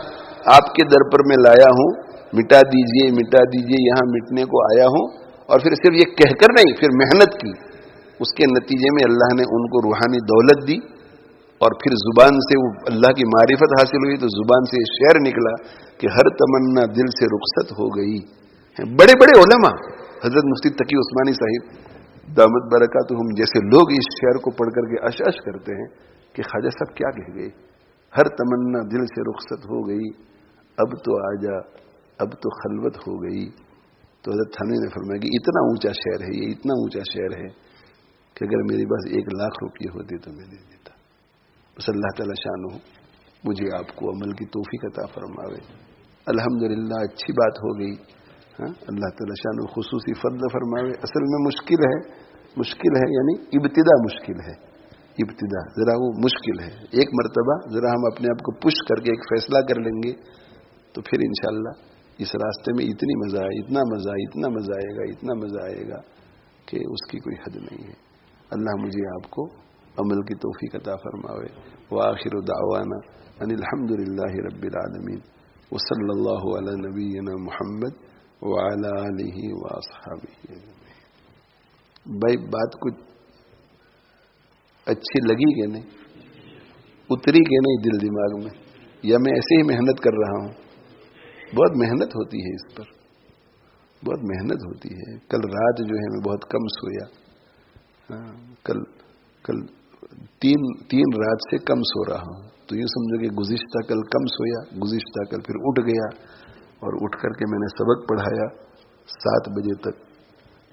آپ کے در پر میں لایا ہوں، مٹا دیجئے یہاں مٹنے کو آیا ہوں، اور پھر صرف یہ کہہ کر نہیں، پھر محنت کی، اس کے نتیجے میں اللہ نے ان کو روحانی دولت دی اور پھر زبان سے وہ اللہ کی معرفت حاصل ہوئی، تو زبان سے شعر نکلا کہ ہر تمنا دل سے رخصت ہو گئی. بڑے بڑے علماء حضرت مفتی تقی عثمانی صاحب دامت برکاتہم جیسے لوگ اس شعر کو پڑھ کر کے اش کرتے ہیں کہ خواجہ صاحب کیا کہہ گئے، ہر تمنا دل سے رخصت ہو گئی، اب تو آجا اب تو خلوت ہو گئی. تو حضرت تھانوی نے فرمایا کہ اتنا اونچا شعر ہے، یہ اتنا اونچا شعر ہے کہ اگر میرے پاس 1,00,000 روپے ہوتے تو میں دے دیتا. بس اللہ تعالی شان ہو مجھے آپ کو عمل کی توفیق عطا فرماوے. الحمدللہ اچھی بات ہو گئی. اللہ تعالی شان ہو خصوصی فضل فرماوے. اصل میں مشکل ہے یعنی ابتدا مشکل ہے، ابتدا ذرا وہ مشکل ہے. ایک مرتبہ ذرا ہم اپنے آپ کو پش کر کے ایک فیصلہ کر لیں گے تو پھر انشاءاللہ اس راستے میں اتنا مزہ آئے گا کہ اس کی کوئی حد نہیں ہے. اللہ مجھے آپ کو عمل کی توفیق عطا فرماوے. وآخر دعوانا ان الحمدللہ رب العالمین وصلی اللہ علی نبینا محمد وعلی آلہ واصحابہ. بھائی بات کچھ اچھی لگی کہ نہیں، اتری کہ نہیں دل دماغ میں، یا میں ایسے ہی محنت کر رہا ہوں؟ بہت محنت ہوتی ہے اس پر، بہت محنت ہوتی ہے. کل رات جو ہے میں بہت کم سویا، کل تین رات سے کم سو رہا ہوں. تو یہ سمجھو کہ گزشتہ کل کم سویا، گزشتہ کل پھر اٹھ گیا اور اٹھ کر کے میں نے سبق پڑھایا 7 بجے تک.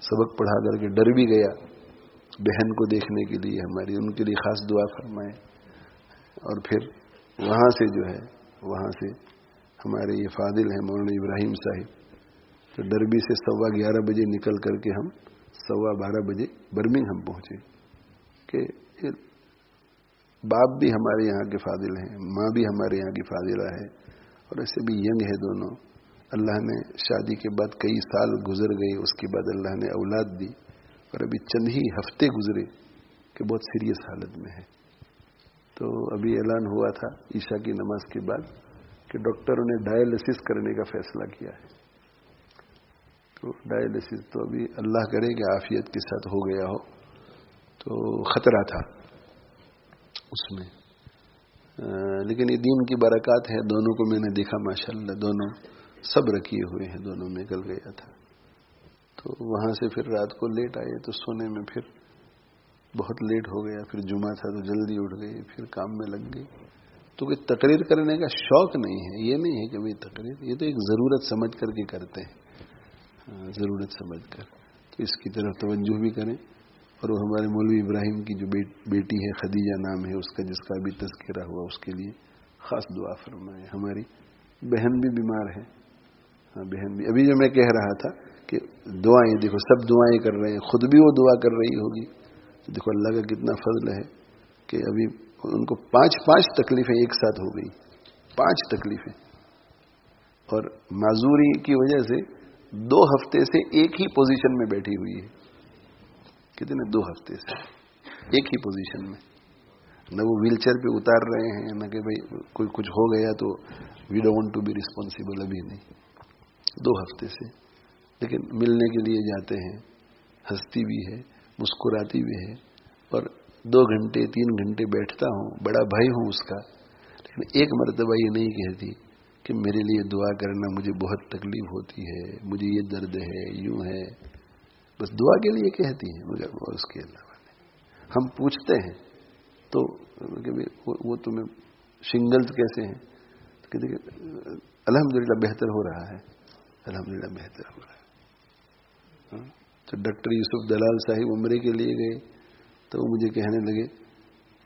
سبق پڑھا کر کے ڈر بھی گیا بہن کو دیکھنے کے لیے ہماری، ان کے لیے خاص دعا فرمائیں. اور پھر وہاں سے جو ہے ہمارے یہ فاضل ہیں مولانا ابراہیم صاحب، تو ڈربی سے 11:15 بجے نکل کر کے ہم 12:15 بجے برمنگھم پہنچے. کہ باپ بھی ہمارے یہاں کے فاضل ہیں، ماں بھی ہمارے یہاں کی فاضلہ ہے، اور ایسے بھی ینگ ہے دونوں. اللہ نے شادی کے بعد کئی سال گزر گئے، اس کے بعد اللہ نے اولاد دی، اور ابھی چند ہی ہفتے گزرے کہ بہت سیریس حالت میں ہے. تو ابھی اعلان ہوا تھا عشاء کی نماز کے بعد کہ ڈاکٹروں نے ڈائلسس کرنے کا فیصلہ کیا ہے. تو ڈائلسس تو ابھی اللہ کرے کہ عافیت کے ساتھ ہو گیا ہو. تو خطرہ تھا اس میں، لیکن یہ دین کی برکات ہے. دونوں کو میں نے دیکھا ماشاءاللہ دونوں صبر کیے ہوئے ہیں، دونوں نکل گیا تھا. تو وہاں سے پھر رات کو لیٹ آئے تو سونے میں پھر بہت لیٹ ہو گیا. پھر جمعہ تھا تو جلدی اٹھ گئے، پھر کام میں لگ گئے. تو کوئی تقریر کرنے کا شوق نہیں ہے، یہ نہیں ہے کہ بھائی تقریر، یہ تو ایک ضرورت سمجھ کر کے کرتے ہیں، ضرورت سمجھ کر، تو اس کی طرف توجہ بھی کریں. اور وہ ہمارے مولوی ابراہیم کی جو بیٹی ہے، خدیجہ نام ہے اس کا، جس کا ابھی تذکرہ ہوا، اس کے لیے خاص دعا فرمائے. ہماری بہن بھی بیمار ہے، بہن بھی، ابھی جو میں کہہ رہا تھا کہ دعائیں، دیکھو سب دعائیں کر رہے ہیں، خود بھی وہ دعا کر رہی ہوگی. دیکھو اللہ کا کتنا فضل ہے کہ ابھی ان کو 5 تکلیفیں ایک ساتھ ہو گئی، 5 تکلیفیں، اور معذوری کی وجہ سے 2 ہفتے سے ایک ہی پوزیشن میں بیٹھی ہوئی ہے. کتنے 2 ہفتے سے ایک ہی پوزیشن میں، نہ وہ ویل چیئر پہ اتار رہے ہیں، نہ کہ بھائی کوئی کچھ ہو گیا تو we don't want to be responsible, ابھی نہیں. 2 ہفتے سے، لیکن ملنے کے لیے جاتے ہیں، ہنستی بھی ہے، مسکراتی بھی ہے، اور 2 گھنٹے 3 گھنٹے بیٹھتا ہوں، بڑا بھائی ہوں اس کا، لیکن ایک مرتبہ یہ نہیں کہتی کہ میرے لیے دعا کرنا، مجھے بہت تکلیف ہوتی ہے، مجھے یہ درد ہے، یوں ہے. بس دعا کے لیے کہتی ہیں، مگر اس کے علاوہ نہیں. ہم پوچھتے ہیں تو کہ وہ تمہیں شنگلز کیسے ہیں، تو کہتے کہ الحمدللہ بہتر ہو رہا ہے، الحمدللہ بہتر ہو رہا ہے. تو ڈاکٹر یوسف دلال صاحب عمرے کے لیے گئے تو وہ مجھے کہنے لگے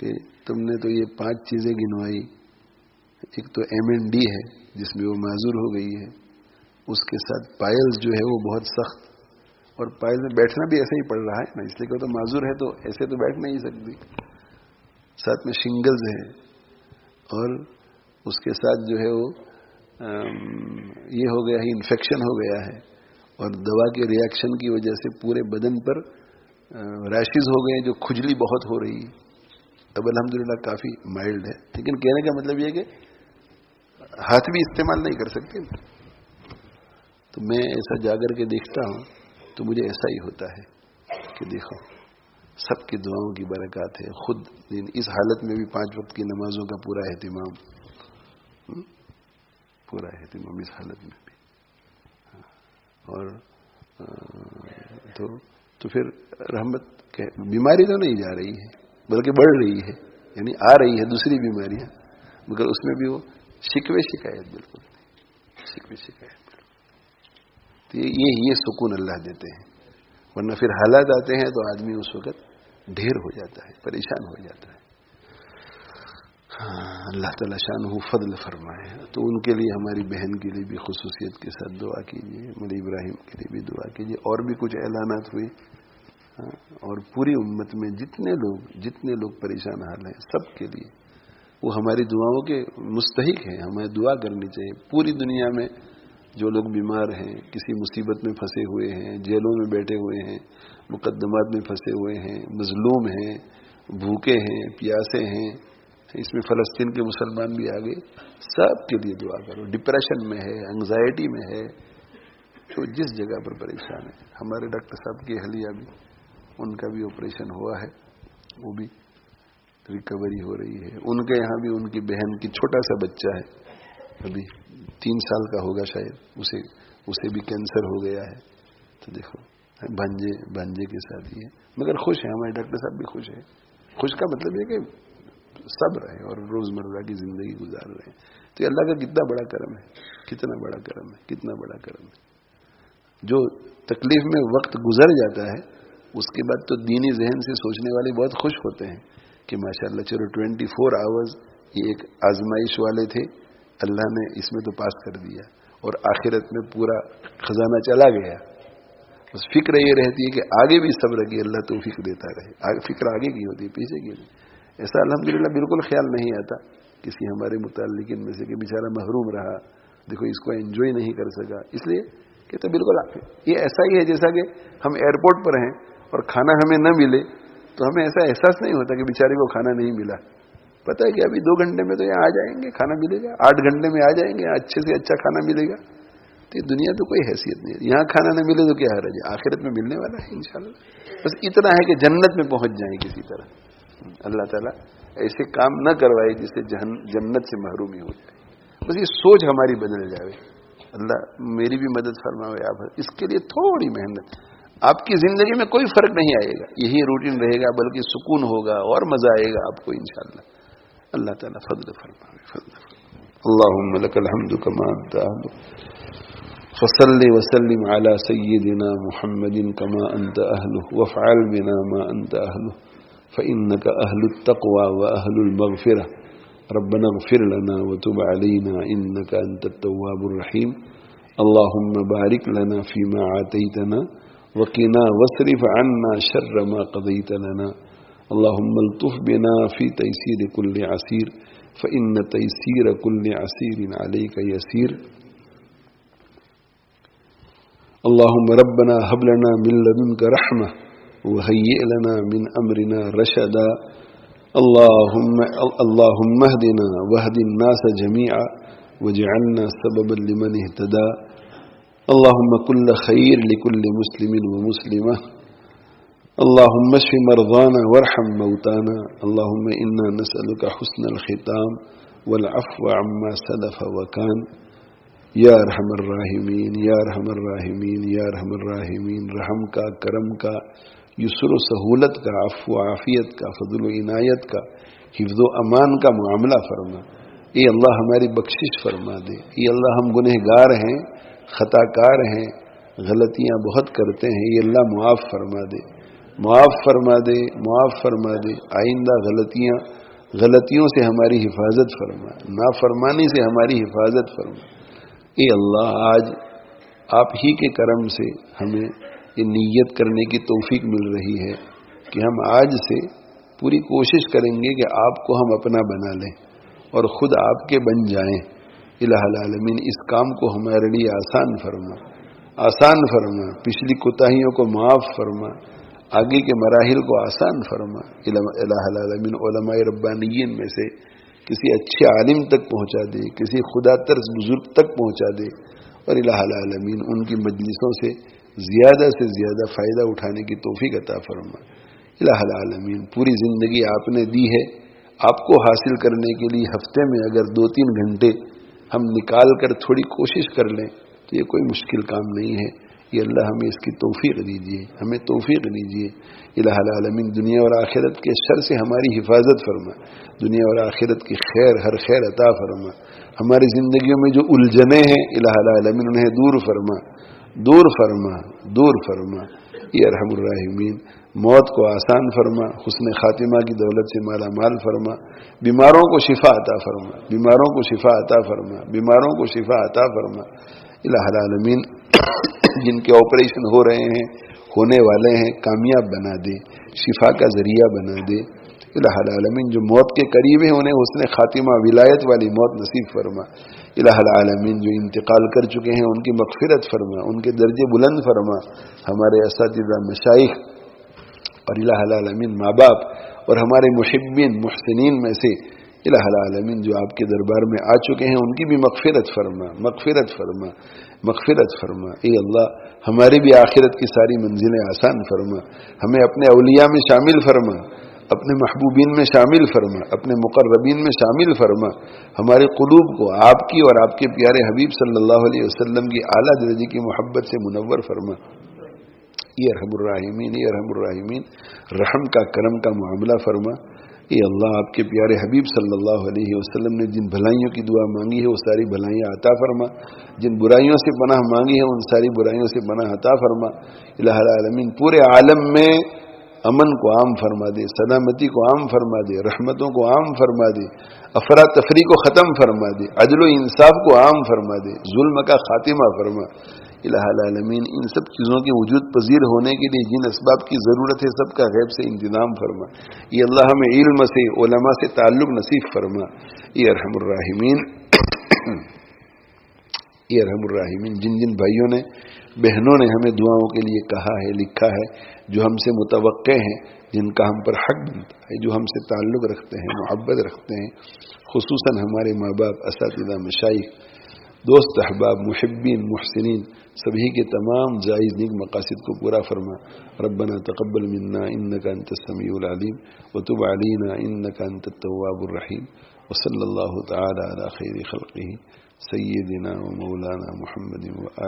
کہ تم نے تو یہ 5 چیزیں گنوائی، ایک تو MND ہے جس میں وہ معذور ہو گئی ہے، اس کے ساتھ پائلز جو ہے وہ بہت سخت، اور پائل میں بیٹھنا بھی ایسے ہی پڑ رہا ہے نا، اس لیے کہ تو معذور ہے تو ایسے تو بیٹھ نہیں سکتی، ساتھ میں شنگلز ہے، اور اس کے ساتھ جو ہے وہ یہ ہو گیا ہے، انفیکشن ہو گیا ہے، اور دوا کے ری ایکشن کی وجہ سے پورے بدن پر ریشز ہو گئے، جو کھجلی بہت ہو رہی ہے. اب الحمدللہ کافی مائلڈ ہے، لیکن کہنے کا مطلب یہ کہ ہاتھ بھی استعمال نہیں کر سکتے. تو میں ایسا جا کر کے دیکھتا ہوں تو مجھے ایسا ہی ہوتا ہے کہ دیکھو سب کی دعاؤں کی برکات ہے. خود اس حالت میں بھی 5 وقت کی نمازوں کا پورا اہتمام اس حالت میں بھی. اور تو پھر رحمت، بیماری تو نہیں جا رہی ہے بلکہ بڑھ رہی ہے، یعنی آ رہی ہے دوسری بیماریاں، مگر اس میں بھی وہ شکوے شکایت بالکل نہیں، شکوے شکایت بالکل. تو یہ سکون اللہ دیتے ہیں، ورنہ پھر حالات آتے ہیں تو آدمی اس وقت ڈھیر ہو جاتا ہے، پریشان ہو جاتا ہے. اللہ تعالیٰ شان ہو فضل فرمائے. تو ان کے لیے، ہماری بہن کے لیے بھی خصوصیت کے ساتھ دعا کیجیے، مولوی ابراہیم کے لیے بھی دعا کیجیے. اور بھی کچھ اعلانات ہوئے، اور پوری امت میں جتنے لوگ پریشان حال ہیں، سب کے لیے وہ ہماری دعاؤں کے مستحق ہیں. ہمیں دعا کرنی چاہیے. پوری دنیا میں جو لوگ بیمار ہیں، کسی مصیبت میں پھنسے ہوئے ہیں، جیلوں میں بیٹھے ہوئے ہیں، مقدمات میں پھنسے ہوئے ہیں، مظلوم ہیں، بھوکے ہیں، پیاسے ہیں، اس میں فلسطین کے مسلمان بھی آ گئے، سب کے لیے دعا کرو. ڈپریشن میں ہے، انگزائٹی میں ہے، تو جس جگہ پر پریشان ہے. ہمارے ڈاکٹر صاحب کی اہلیہ بھی، ان کا بھی آپریشن ہوا ہے، وہ بھی ریکوری ہو رہی ہے. ان کے یہاں بھی ان کی بہن کی چھوٹا سا بچہ ہے، ابھی 3 سال کا ہوگا شاید، اسے بھی کینسر ہو گیا ہے. تو دیکھو بھانجے کے ساتھ ہی ہے، مگر خوش ہیں. ہمارے ڈاکٹر صاحب بھی خوش ہیں. خوش کا مطلب یہ کہ صبر ہے اور روزمرہ کی زندگی گزار رہے ہیں. تو یہ اللہ کا کتنا بڑا کرم ہے، کتنا بڑا کرم ہے، کتنا بڑا کرم ہے. جو تکلیف میں وقت گزر جاتا ہے، اس کے بعد تو دینی ذہن سے سوچنے والے بہت خوش ہوتے ہیں کہ ماشاءاللہ چلو 24 آورز یہ ایک آزمائش والے تھے، اللہ نے اس میں تو پاس کر دیا، اور آخرت میں پورا خزانہ چلا گیا. بس فکر یہ رہتی ہے کہ آگے بھی صبر کی اللہ توفیق دیتا رہے. فکر آگے کی ہوتی ہے، پیچھے کی نہیں. ایسا الحمدللہ بالکل خیال نہیں آتا کسی ہمارے متعلقین میں سے کہ بیچارہ محروم رہا، دیکھو اس کو انجوائے نہیں کر سکا. اس لیے کہ تو بالکل یہ ایسا ہی ہے جیسا کہ ہم ایئرپورٹ پر ہیں اور کھانا ہمیں نہ ملے تو ہمیں ایسا احساس نہیں ہوتا کہ بیچارے کو کھانا نہیں ملا. پتہ ہے کہ ابھی 2 گھنٹے میں تو یہاں آ جائیں گے، کھانا ملے گا. 8 گھنٹے میں آ جائیں گے، اچھے سے اچھا کھانا ملے گا. تو یہ دنیا تو کوئی حیثیت نہیں ہے. یہاں کھانا نہ ملے تو کیا حرج ہے، آخرت میں ملنے والا ہے انشاءاللہ. بس اتنا ہے کہ جنت میں پہنچ جائیں کسی طرح. اللہ تعالیٰ ایسے کام نہ کروائے جس سے جنت سے محرومی ہو جائے. بس یہ سوچ ہماری بدل جائے. اللہ میری بھی مدد فرمائے. آپ اس کے لیے تھوڑی محنت، آپ کی زندگی میں کوئی فرق نہیں آئے گا، یہی روٹین رہے گا، بلکہ سکون ہوگا اور مزہ آئے گا آپ کو انشاءاللہ. اللہ تعالیٰ فضل فرمائے. اللهم لك الحمد كما أنت أهله فصل وسلم على سيدنا محمد كما أنت أهله وافعل بنا ما أنت أهله فإنك أهل التقوى وأهل المغفرة. ربنا اغفر لنا وتب علينا إنك أنت التواب الرحيم. اللهم بارك لنا فيما عاتيتنا وقنا واصرف عنا شر ما قضيت لنا. اللهم الطف بنا في تيسير كل عسير فإن تيسير كل عسير عليك يسير. اللهم ربنا هب لنا من لدنك رحمة وهيئ لنا من أمرنا رشدا. اللهم اهدنا واهد الناس جميعا واجعلنا سببا لمن اهتدى. اللهم كل خير لكل مسلم ومسلمة. اللهم اشف مرضانا وارحم موتانا. اللهم إنا نسألك حسن الختام والعفو عما سلف وكان. یا ارحم الراحمین یا ارحم الراحمین یا ارحم الراحمین. رحم کا، کرم کا، یسر و سہولت کا، عفو و عافیت کا، فضل و عنایت کا، حفظ و امان کا معاملہ فرما. اے اللہ ہماری بخشش فرما دے. اے اللہ ہم گنہگار ہیں، خطا کار ہیں، غلطیاں بہت کرتے ہیں. اے اللہ معاف فرما دے، معاف فرما دے، معاف فرما دے. آئندہ غلطیوں سے ہماری حفاظت فرما، نافرمانی سے ہماری حفاظت فرما. اے اللہ آج آپ ہی کے کرم سے ہمیں یہ نیت کرنے کی توفیق مل رہی ہے کہ ہم آج سے پوری کوشش کریں گے کہ آپ کو ہم اپنا بنا لیں اور خود آپ کے بن جائیں. الہ العالمین اس کام کو ہمارے لیے آسان فرما، آسان فرما. پچھلی کوتاہیوں کو معاف فرما، آگے کے مراحل کو آسان فرما. الہ العالمین علماء ربانیین میں سے کسی اچھے عالم تک پہنچا دے، کسی خدا ترس بزرگ تک پہنچا دے، اور الہ العالمین ان کی مجلسوں سے زیادہ فائدہ اٹھانے کی توفیق عطا فرما. الہ العالمین پوری زندگی آپ نے دی ہے، آپ کو حاصل کرنے کے لیے ہفتے میں اگر 2-3 گھنٹے ہم نکال کر تھوڑی کوشش کر لیں تو یہ کوئی مشکل کام نہیں ہے. یہ اللہ ہمیں اس کی توفیق دیجیے، ہمیں توفیق دیجیے. الہ العالمین دنیا اور آخرت کے شر سے ہماری حفاظت فرما، دنیا اور آخرت کی ہر خیر عطا فرما. ہماری زندگیوں میں جو الجھنیں ہیں الہ العالمین انہیں دور فرما، دور فرما، دور فرما. یا ارحم الراحمین موت کو آسان فرما، حسن خاتمہ کی دولت سے مالا مال فرما. بیماروں کو شفا عطا فرما، بیماروں کو شفا عطا فرما، بیماروں کو شفا عطا فرما. الہ العالمین جن کے آپریشن ہو رہے ہیں، ہونے والے ہیں، کامیاب بنا دے، شفا کا ذریعہ بنا دے. الہ العالمین جو موت کے قریب ہیں انہیں حسن خاتمہ ولایت والی موت نصیب فرما. الہ العالمین جو انتقال کر چکے ہیں ان کی مغفرت فرما، ان کے درجے بلند فرما. ہمارے اساتذہ، مشائخ اور الہ العالمین ماں باپ اور ہمارے محبین محسنین میں سے الہ العالمین جو آپ کے دربار میں آ چکے ہیں ان کی بھی مغفرت فرما، مغفرت فرما، مغفرت فرما. اے اللہ ہماری بھی آخرت کی ساری منزلیں آسان فرما. ہمیں اپنے اولیاء میں شامل فرما، اپنے محبوبین میں شامل فرما، اپنے مقربین میں شامل فرما. ہمارے قلوب کو آپ کی اور آپ کے پیارے حبیب صلی اللہ علیہ وسلم کی اعلیٰ درجے کی محبت سے منور فرما. یہ ارحم الراحمین، یہ ارحم الراحمین رحم کا، کرم کا معاملہ فرما. اے اللہ آپ کے پیارے حبیب صلی اللہ علیہ وسلم نے جن بھلائیوں کی دعا مانگی ہے وہ ساری بھلائیاں عطا فرما، جن برائیوں سے پناہ مانگی ہے ان ساری برائیوں سے پناہ عطا فرما. الہ العالمین پورے عالم میں امن کو عام فرما دے، سلامتی کو عام فرما دے، رحمتوں کو عام فرما دے، افراتفری کو ختم فرما دے، عدل و انصاف کو عام فرما دے، ظلم کا خاتمہ فرما. الہ العالمین ان سب چیزوں کے وجود پذیر ہونے کے لیے جن اسباب کی ضرورت ہے سب کا غیب سے انتظام فرما. یہ اللہ ہمیں علم سے، علماء سے تعلق نصیب فرما. یہ ارحم الراحمین، یہ ارحم الراحمین جن جن بھائیوں نے، بہنوں نے ہمیں دعاؤں کے لیے کہا ہے، لکھا ہے، جو ہم سے متوقع ہیں، جن کا ہم پر حق بنتا ہے، جو ہم سے تعلق رکھتے ہیں، محبت رکھتے ہیں، خصوصاً ہمارے ماں باپ، اساتذہ، مشائخ، دوست، احباب، محبین، محسنین، سبھی کے تمام جائز نیک مقاصد کو پورا فرما. ربنا تقبل منا انك انت السميع العليم وتب علينا انك انت التواب الرحيم. وصلى الله تعالى على خير خلقه سيدنا ومولانا محمد وآله